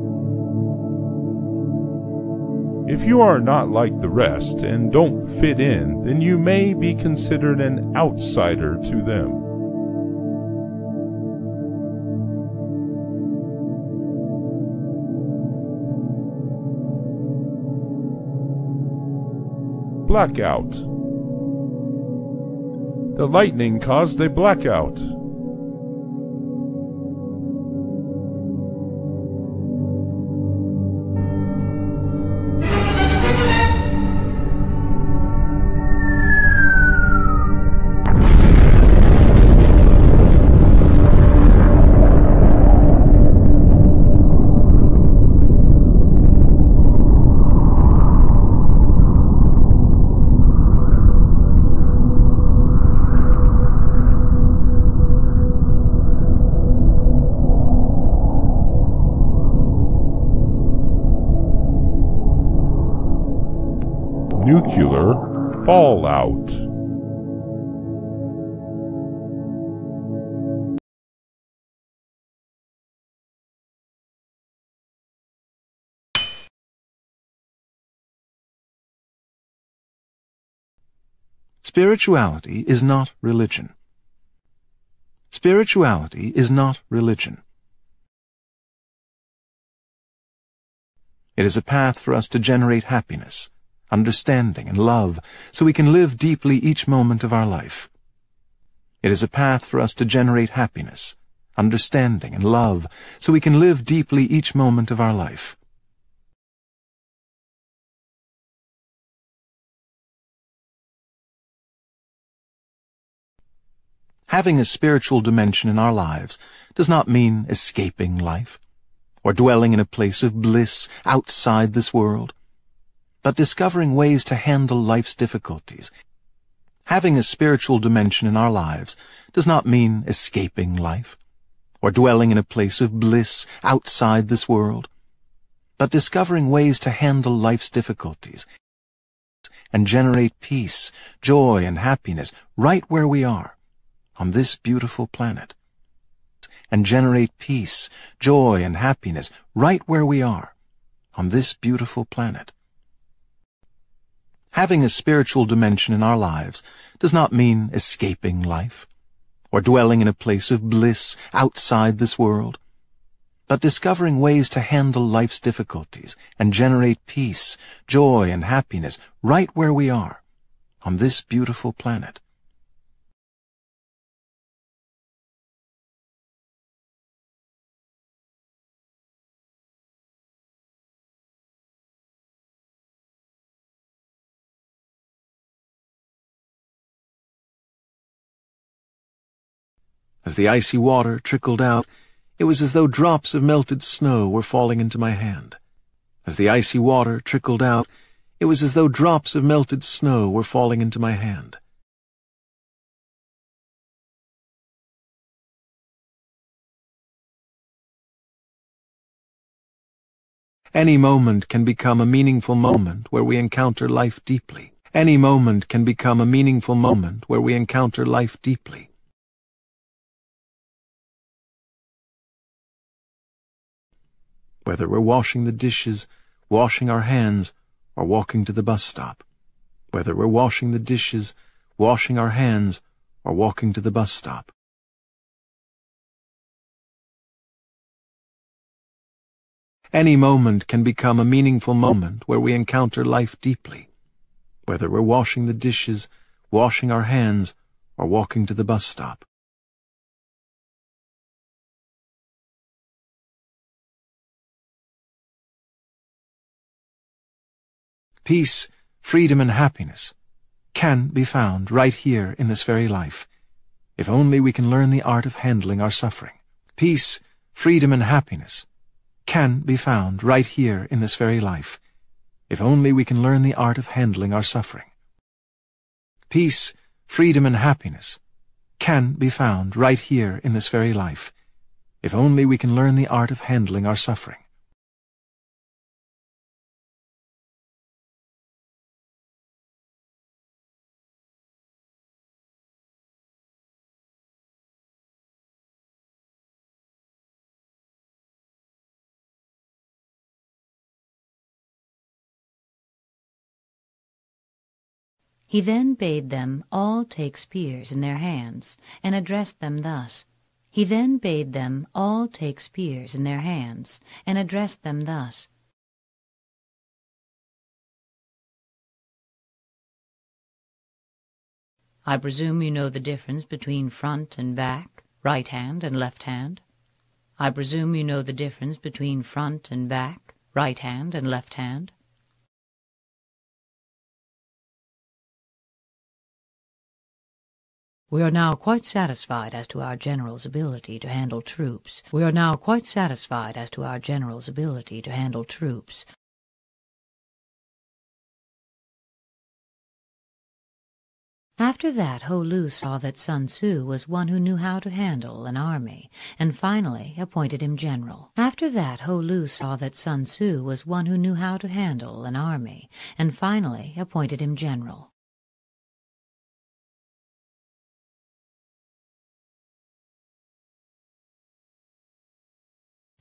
S23: If you are not like the rest and don't fit in, then you may be considered an outsider to them. Blackout. The lightning caused a blackout. Nuclear fallout.
S2: Spirituality is not religion. Spirituality is not religion. It is a path for us to generate happiness, understanding, and love, so we can live deeply each moment of our life. It is a path for us to generate happiness, understanding, and love, so we can live deeply each moment of our life. Having a spiritual dimension in our lives does not mean escaping life, or dwelling in a place of bliss outside this world, but discovering ways to handle life's difficulties. Having a spiritual dimension in our lives does not mean escaping life, or dwelling in a place of bliss outside this world, but discovering ways to handle life's difficulties and generate peace, joy, and happiness right where we are, on this beautiful planet. And generate peace, joy, and happiness right where we are, on this beautiful planet. Having a spiritual dimension in our lives does not mean escaping life, or dwelling in a place of bliss outside this world, but discovering ways to handle life's difficulties and generate peace, joy, and happiness right where we are, on this beautiful planet. As the icy water trickled out, it was as though drops of melted snow were falling into my hand. As the icy water trickled out, it was as though drops of melted snow were falling into my hand. Any moment can become a meaningful moment where we encounter life deeply. Any moment can become a meaningful moment where we encounter life deeply. Whether we're washing the dishes, washing our hands, or walking to the bus stop. Whether we're washing the dishes, washing our hands, or walking to the bus stop. Any moment can become a meaningful moment where we encounter life deeply. Whether we're washing the dishes, washing our hands, or walking to the bus stop. Peace, freedom, and happiness can be found right here in this very life, if only we can learn the art of handling our suffering. Peace, freedom, and happiness can be found right here in this very life, if only we can learn the art of handling our suffering. Peace, freedom, and happiness can be found right here in this very life, if only we can learn the art of handling our suffering.
S7: He then bade them all take spears in their hands, and addressed them thus. He then bade them all take spears in their hands, and addressed them thus. I presume you know the difference between front and back, right hand and left hand. I presume you know the difference between front and back, right hand and left hand. We are now quite satisfied as to our general's ability to handle troops. We are now quite satisfied as to our general's ability to handle troops. After that, Ho Lu saw that Sun Tzu was one who knew how to handle an army, and finally appointed him general. After that, Ho Lu saw that Sun Tzu was one who knew how to handle an army, and finally appointed him general.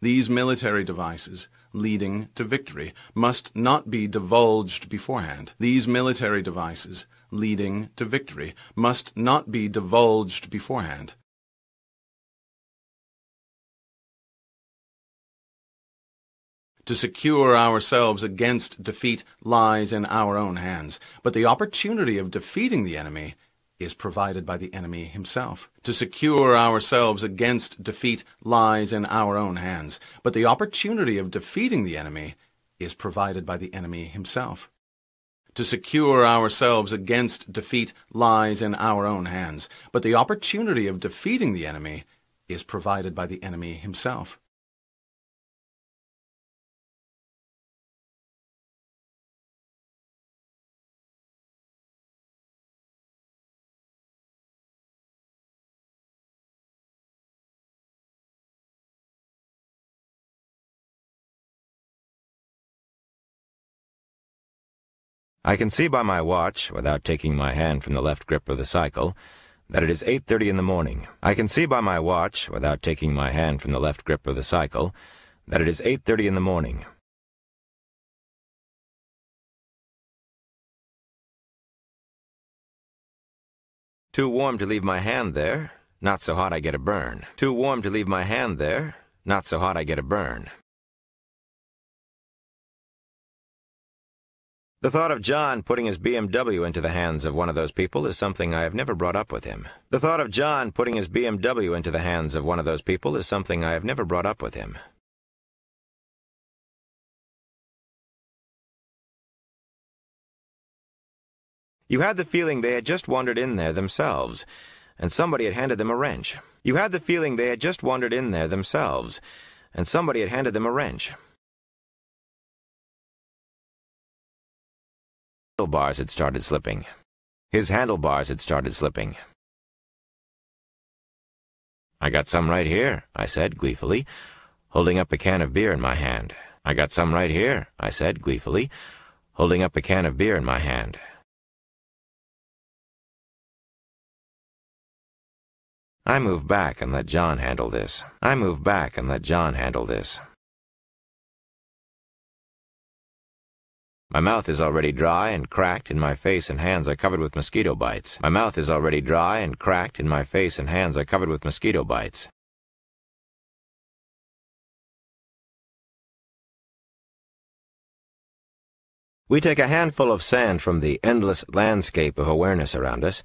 S14: These military devices, leading to victory, must not be divulged beforehand. These military devices, leading to victory, must not be divulged beforehand. To secure ourselves against defeat lies in our own hands, but the opportunity of defeating the enemy is provided by the enemy himself. To secure ourselves against defeat lies in our own hands, but the opportunity of defeating the enemy is provided by the enemy himself. To secure ourselves against defeat lies in our own hands, but the opportunity of defeating the enemy is provided by the enemy himself.
S18: I can see by my watch, without taking my hand from the left grip of the cycle, that it is 8:30 in the morning. I can see by my watch, without taking my hand from the left grip of the cycle, that it is 8:30 in the morning. Too warm to leave my hand there. Not so hot I get a burn. Too warm to leave my hand there. Not so hot I get a burn. The thought of John putting his BMW into the hands of one of those people is something I have never brought up with him. The thought of John putting his BMW into the hands of one of those people is something I have never brought up with him. You had the feeling they had just wandered in there themselves, and somebody had handed them a wrench. You had the feeling they had just wandered in there themselves, and somebody had handed them a wrench. Handlebars had started slipping. His handlebars had started slipping. I got some right here, I said gleefully, holding up a can of beer in my hand. I got some right here, I said gleefully, holding up a can of beer in my hand. I move back and let John handle this. I move back and let John handle this. My mouth is already dry and cracked, and my face and hands are covered with mosquito bites. My mouth is already dry and cracked, and my face and hands are covered with mosquito bites. We take a handful of sand from the endless landscape of awareness around us,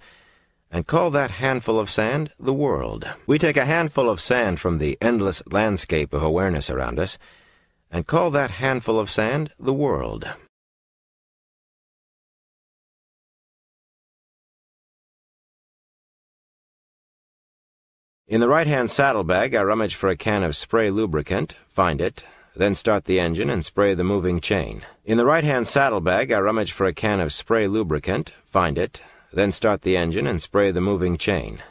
S18: and call that handful of sand the world. We take a handful of sand from the endless landscape of awareness around us, and call that handful of sand the world. In the right-hand saddlebag, I rummage for a can of spray lubricant, find it, then start the engine and spray the moving chain. In the right-hand saddlebag, I rummage for a can of spray lubricant, find it, then start the engine and spray the moving chain.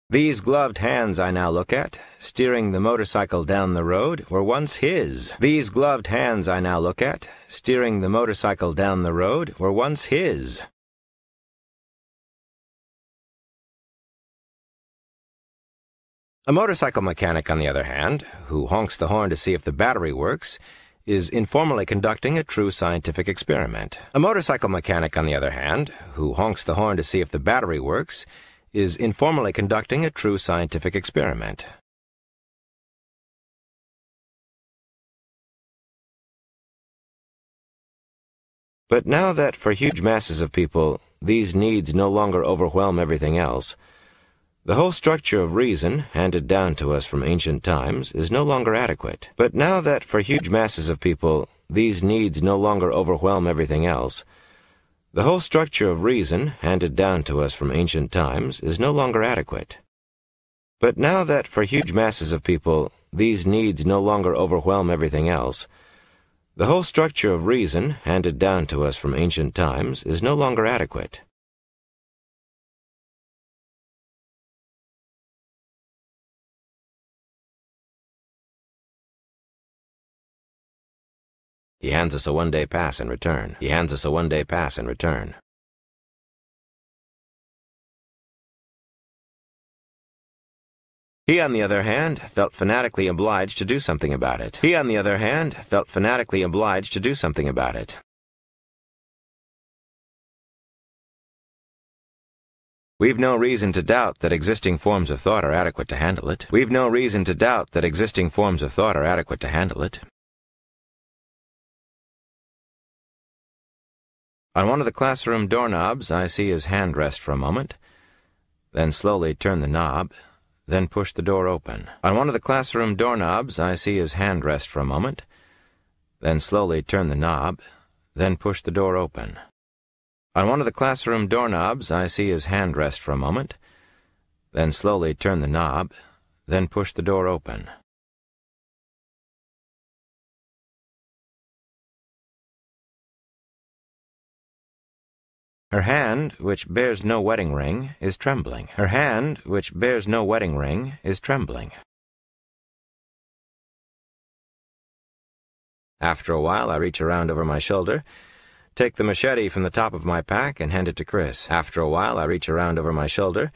S18: These gloved hands I now look at, steering the motorcycle down the road, were once his. These gloved hands I now look at, steering the motorcycle down the road, were once his. A motorcycle mechanic, on the other hand, who honks the horn to see if the battery works, is informally conducting a true scientific experiment. A motorcycle mechanic, on the other hand, who honks the horn to see if the battery works, is informally conducting a true scientific experiment. But now that for huge masses of people these needs no longer overwhelm everything else, the whole structure of reason, handed down to us from ancient times, is no longer adequate. But now that for huge masses of people these needs no longer overwhelm everything else, the whole structure of reason, handed down to us from ancient times, is no longer adequate. But now that for huge masses of people these needs no longer overwhelm everything else, the whole structure of reason, handed down to us from ancient times, is no longer adequate. He hands us a one-day pass in return. He hands us a one-day pass in return. He, on the other hand, felt fanatically obliged to do something about it. He, on the other hand, felt fanatically obliged to do something about it. We've no reason to doubt that existing forms of thought are adequate to handle it. We've no reason to doubt that existing forms of thought are adequate to handle it. On one of the classroom doorknobs, I see his hand rest for a moment, then slowly turn the knob, then push the door open. On one of the classroom doorknobs, I see his hand rest for a moment, then slowly turn the knob, then push the door open. On one of the classroom doorknobs, I see his hand rest for a moment, then slowly turn the knob, then push the door open. Her hand, which bears no wedding ring, is trembling. Her hand, which bears no wedding ring, is trembling. After a while, I reach around over my shoulder, take the machete from the top of my pack, and hand it to Chris. After a while, I reach around over my shoulder,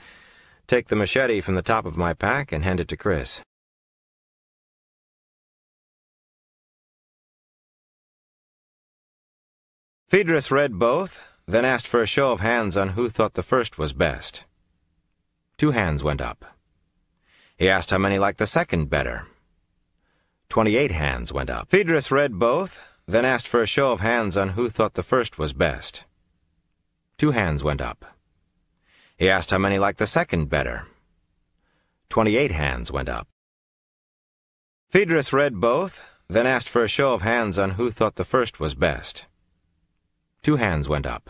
S18: take the machete from the top of my pack, and hand it to Chris. Phaedrus read both, then asked for a show of hands on who thought the first was best. 2 hands went up. He asked how many liked the second better. 28 hands went up. Phaedrus read both, then asked for a show of hands on who thought the first was best. 2 hands went up. He asked how many liked the second better. 28 hands went up. Phaedrus read both, then asked for a show of hands on who thought the first was best. 2 hands went up.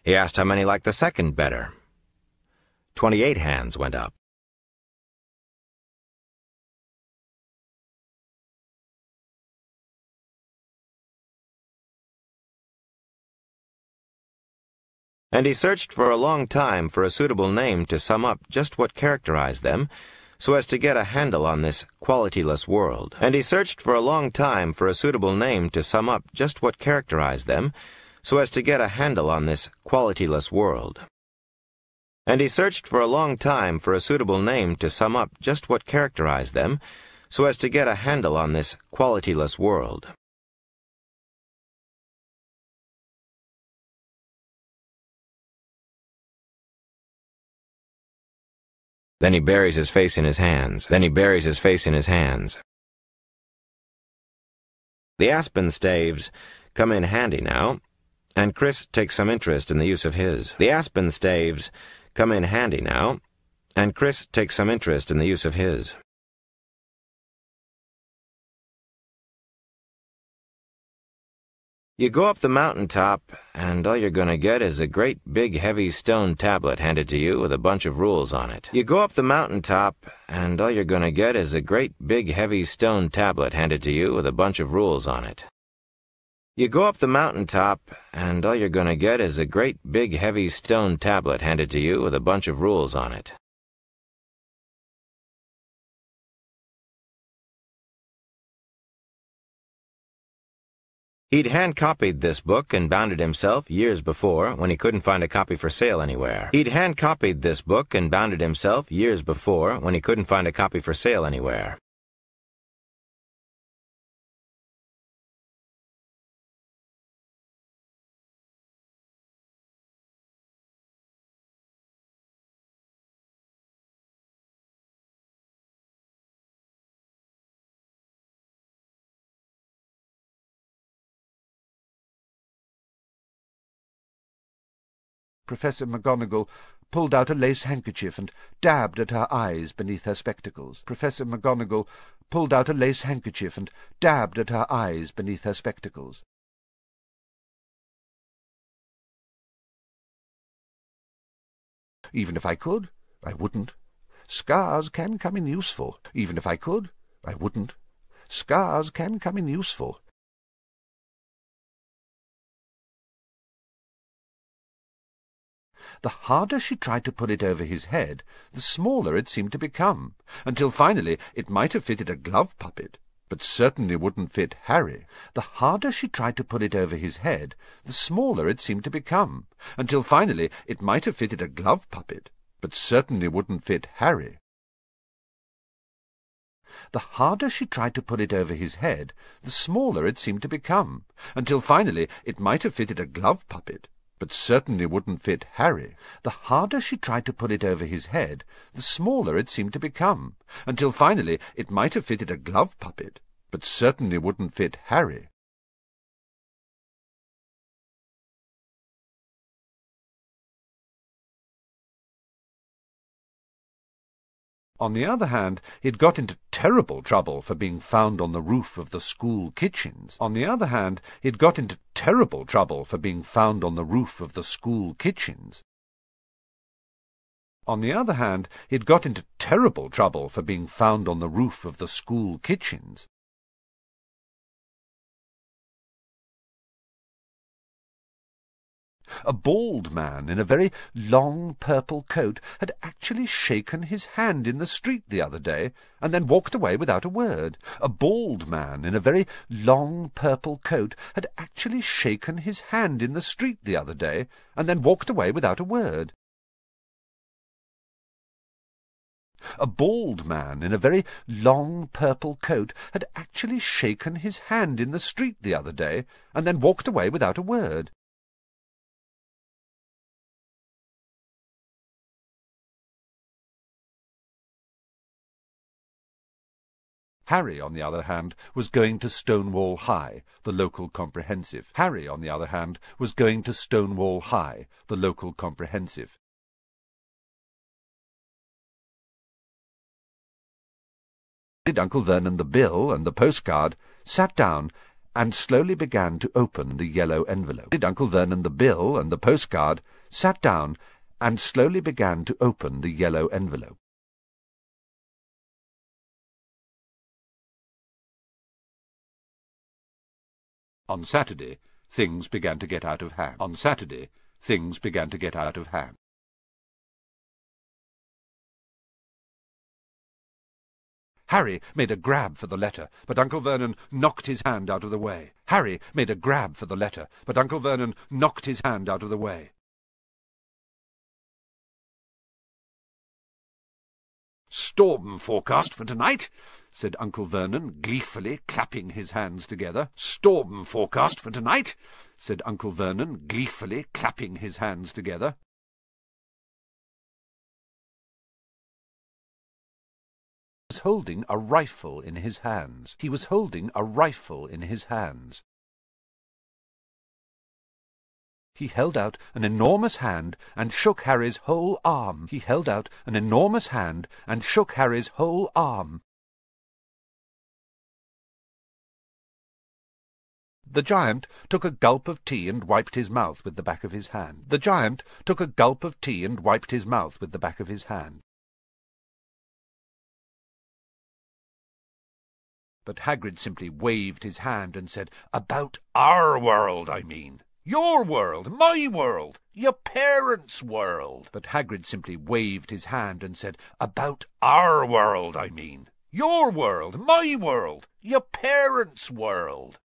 S18: He asked how many liked the second better. 28 hands went up. And he searched for a long time for a suitable name to sum up just what characterized them, so as to get a handle on this qualityless world. And he searched for a long time for a suitable name to sum up just what characterized them, so as to get a handle on this qualityless world. And he searched for a long time for a suitable name to sum up just what characterized them, so as to get a handle on this qualityless world. Then he buries his face in his hands. Then he buries his face in his hands. The aspen staves come in handy now, and Chris takes some interest in the use of his. The aspen staves come in handy now, and Chris takes some interest in the use of his. You go up the mountaintop, and all you're gonna get is a great big heavy stone tablet handed to you with a bunch of rules on it. You go up the mountaintop, and all you're gonna get is a great big heavy stone tablet handed to you with a bunch of rules on it. You go up the mountaintop, and all you're gonna get is a great big heavy stone tablet handed to you with a bunch of rules on it. He'd hand-copied this book and bound it himself years before when he couldn't find a copy for sale anywhere. He'd hand-copied this book and bound it himself years before when he couldn't find a copy for sale anywhere.
S3: Professor McGonagall pulled out a lace handkerchief and dabbed at her eyes beneath her spectacles. Professor McGonagall pulled out a lace handkerchief and dabbed at her eyes beneath her spectacles. Even if I could, I wouldn't. Scars can come in useful. Even if I could, I wouldn't. Scars can come in useful. The harder she tried to put it over his head, the smaller it seemed to become, until finally it might have fitted a glove puppet, but certainly wouldn't fit Harry. The harder she tried to put it over his head, the smaller it seemed to become, until finally it might have fitted a glove puppet, but certainly wouldn't fit Harry. The harder she tried to put it over his head, the smaller it seemed to become, until finally it might have fitted a glove puppet, but certainly wouldn't fit Harry. The harder she tried to put it over his head, the smaller it seemed to become, until finally it might have fitted a glove puppet, but certainly wouldn't fit Harry. On the other hand, he'd got into terrible trouble for being found on the roof of the school kitchens. On the other hand, he'd got into terrible trouble for being found on the roof of the school kitchens. On the other hand, he'd got into terrible trouble for being found on the roof of the school kitchens. A bald man in a very long purple coat had actually shaken his hand in the street the other day, and then walked away without a word. A bald man in a very long purple coat had actually shaken his hand in the street the other day, and then walked away without a word. A bald man in a very long purple coat had actually shaken his hand in the street the other day, and then walked away without a word. Harry, on the other hand, was going to Stonewall High, the local comprehensive. Harry, on the other hand, was going to Stonewall High, the local comprehensive. Uncle Vernon the bill and the postcard, sat down and slowly began to open the yellow envelope. Uncle Vernon the bill and the postcard, sat down and slowly began to open the yellow envelope. On Saturday, things began to get out of hand. On Saturday, things began to get out of hand. Harry made a grab for the letter, but Uncle Vernon knocked his hand out of the way. Harry made a grab for the letter, but Uncle Vernon knocked his hand out of the way. "Storm forecast for tonight," said Uncle Vernon, gleefully clapping his hands together. "Storm forecast for tonight," said Uncle Vernon, gleefully clapping his hands together. He was holding a rifle in his hands. He was holding a rifle in his hands. He held out an enormous hand and shook Harry's whole arm. He held out an enormous hand and shook Harry's whole arm. The giant took a gulp of tea and wiped his mouth with the back of his hand. The giant took a gulp of tea and wiped his mouth with the back of his hand. But Hagrid simply waved his hand and said, "About our world, I mean. Your world, my world, your parents' world." But Hagrid simply waved his hand and said, "About our world, I mean. Your world, my world, your parents' world."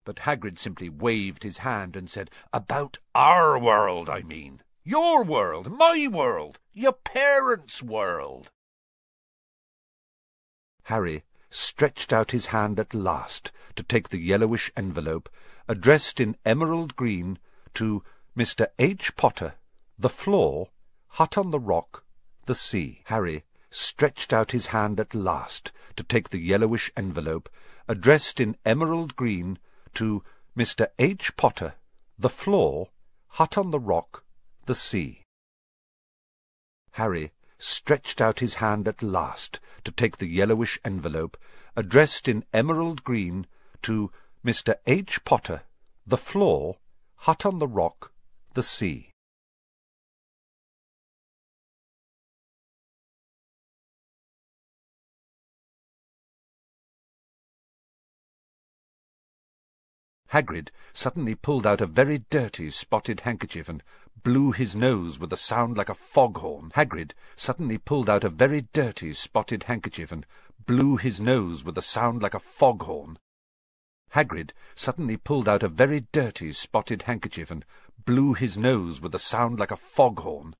S3: But Hagrid simply waved his hand and said, "About our world, I mean. Your world, my world, your parents' world." Harry stretched out his hand at last to take the yellowish envelope, addressed in emerald green to Mr. H. Potter, The Floor, Hut on the Rock, The Sea. Harry stretched out his hand at last to take the yellowish envelope, addressed in emerald green to Mr. H. Potter, The Floor, Hut on the Rock, The Sea. Harry stretched out his hand at last to take the yellowish envelope, addressed in emerald green to Mr. H. Potter, The Floor, Hut on the Rock, The Sea. Hagrid suddenly pulled out a very dirty spotted handkerchief and blew his nose with a sound like a foghorn. Hagrid suddenly pulled out a very dirty spotted handkerchief and blew his nose with a sound like a foghorn. Hagrid suddenly pulled out a very dirty spotted handkerchief and blew his nose with a sound like a foghorn.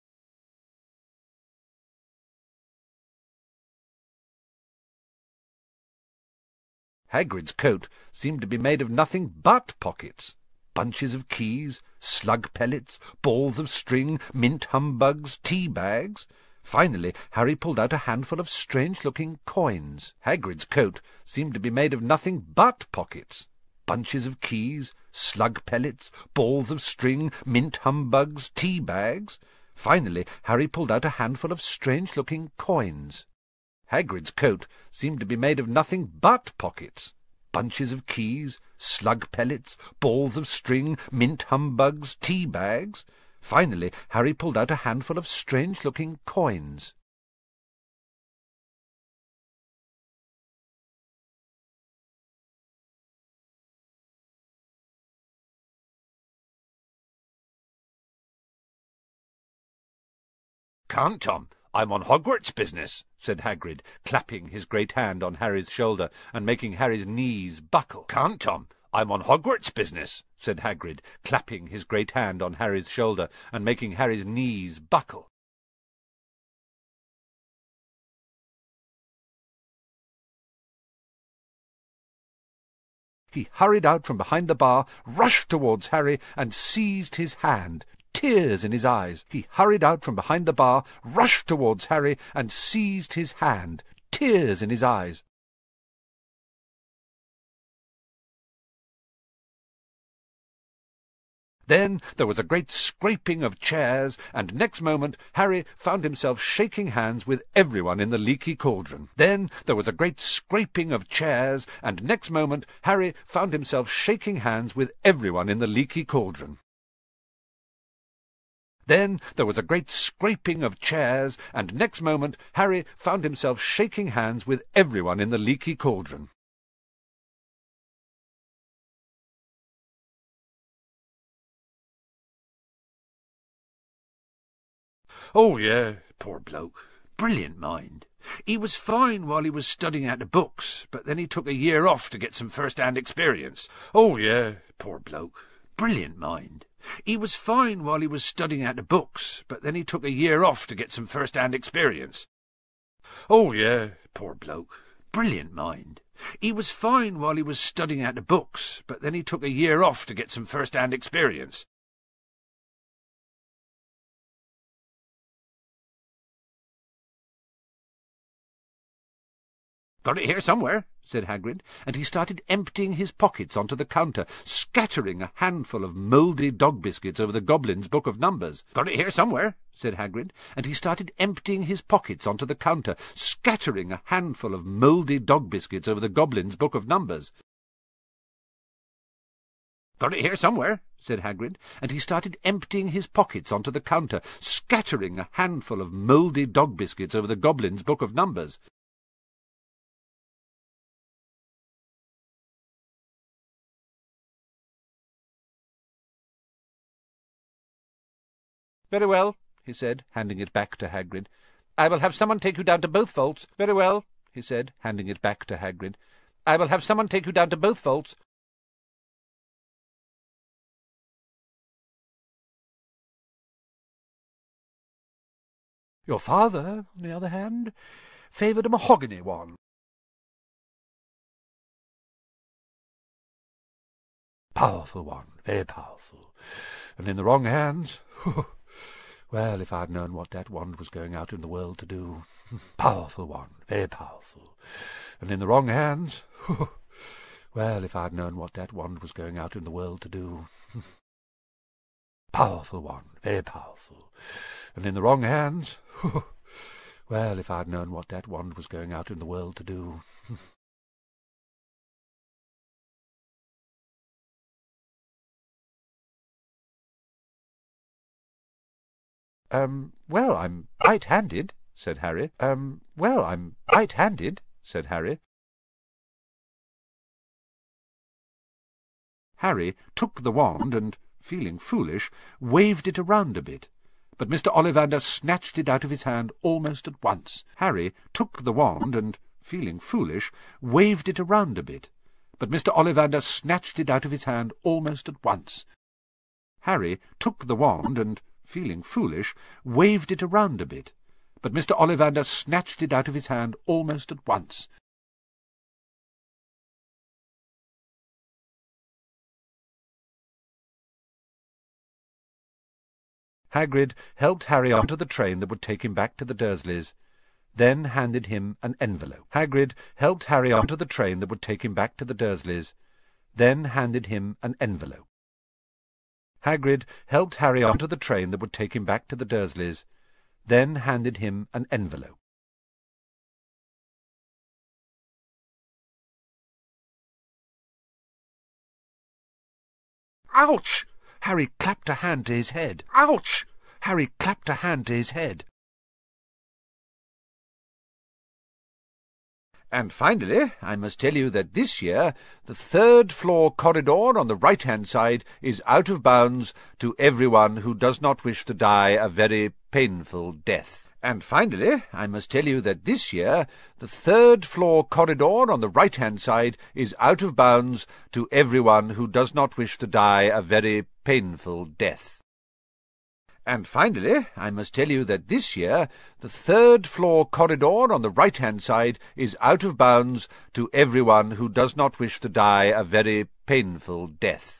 S3: Hagrid's coat seemed to be made of nothing but pockets. Bunches of keys, slug pellets, balls of string, mint humbugs, tea bags. Finally, Harry pulled out a handful of strange-looking coins. Hagrid's coat seemed to be made of nothing but pockets. Bunches of keys, slug pellets, balls of string, mint humbugs, tea bags. Finally, Harry pulled out a handful of strange-looking coins. Hagrid's coat seemed to be made of nothing but pockets. Bunches of keys, slug pellets, balls of string, mint humbugs, tea bags. Finally, Harry pulled out a handful of strange-looking coins. "Can't, Tom. I'm on Hogwarts business," said Hagrid, clapping his great hand on Harry's shoulder and making Harry's knees buckle. "Can't, Tom. I'm on Hogwarts business," said Hagrid, clapping his great hand on Harry's shoulder and making Harry's knees buckle. He hurried out from behind the bar, rushed towards Harry, and seized his hand, tears in his eyes. He hurried out from behind the bar, rushed towards Harry, and seized his hand, tears in his eyes. Then there was a great scraping of chairs, and next moment Harry found himself shaking hands with everyone in the leaky cauldron. Then there was a great scraping of chairs, and next moment Harry found himself shaking hands with everyone in the leaky cauldron. Then there was a great scraping of chairs, and next moment Harry found himself shaking hands with everyone in the leaky cauldron. Oh, yeah, poor bloke. Brilliant mind. He was fine while he was studying out the books, but then he took a year off to get some first-hand experience. Oh, yeah, poor bloke. Brilliant mind. He was fine while he was studying out the books, but then he took a year off to get some first-hand experience. Oh, yeah, poor bloke. Brilliant mind. He was fine while he was studying out the books, but then he took a year off to get some first-hand experience. "Got it here somewhere," said Hagrid, and he started emptying his pockets onto the counter, scattering a handful of mouldy dog biscuits over the Goblin's Book of Numbers. "Got it here somewhere," said Hagrid, and he started emptying his pockets onto the counter, scattering a handful of mouldy dog biscuits over the Goblin's Book of Numbers. "Got it here somewhere," said Hagrid, and he started emptying his pockets onto the counter, scattering a handful of mouldy dog biscuits over the Goblin's Book of Numbers. "Very well," he said, handing it back to Hagrid. "I will have someone take you down to both vaults." "Very well," he said, handing it back to Hagrid. "I will have someone take you down to both vaults." Your father, on the other hand, favoured a mahogany one. Powerful one, very powerful. And in the wrong hands... Well, if I'd known what that wand was going out in the world to do. Powerful one, very powerful. And in the wrong hands... Well, if I'd known what that wand was going out in the world to do. Powerful one, very powerful. And in the wrong hands... Well, if I'd known what that wand was going out in the world to do. Well, I'm right-handed, said Harry. Well, I'm right-handed, said Harry. Harry took the wand and, feeling foolish, waved it around a bit, but Mr. Ollivander snatched it out of his hand almost at once. Harry took the wand and, feeling foolish, waved it around a bit, but Mr. Ollivander snatched it out of his hand almost at once. Harry took the wand and, feeling foolish, waved it around a bit, but Mr. Ollivander snatched it out of his hand almost at once. Hagrid helped Harry onto the train that would take him back to the Dursleys, then handed him an envelope. Hagrid helped Harry onto the train that would take him back to the Dursleys, then handed him an envelope. Hagrid helped Harry onto the train that would take him back to the Dursleys, then handed him an envelope. "Ouch!" Harry clapped a hand to his head. "Ouch!" Harry clapped a hand to his head. And finally, I must tell you that this year the third-floor corridor on the right-hand side is out of bounds to everyone who does not wish to die a very painful death. And finally, I must tell you that this year the third-floor corridor on the right-hand side is out of bounds to everyone who does not wish to die a very painful death. And finally, I must tell you that this year the third-floor corridor on the right-hand side is out of bounds to everyone who does not wish to die a very painful death.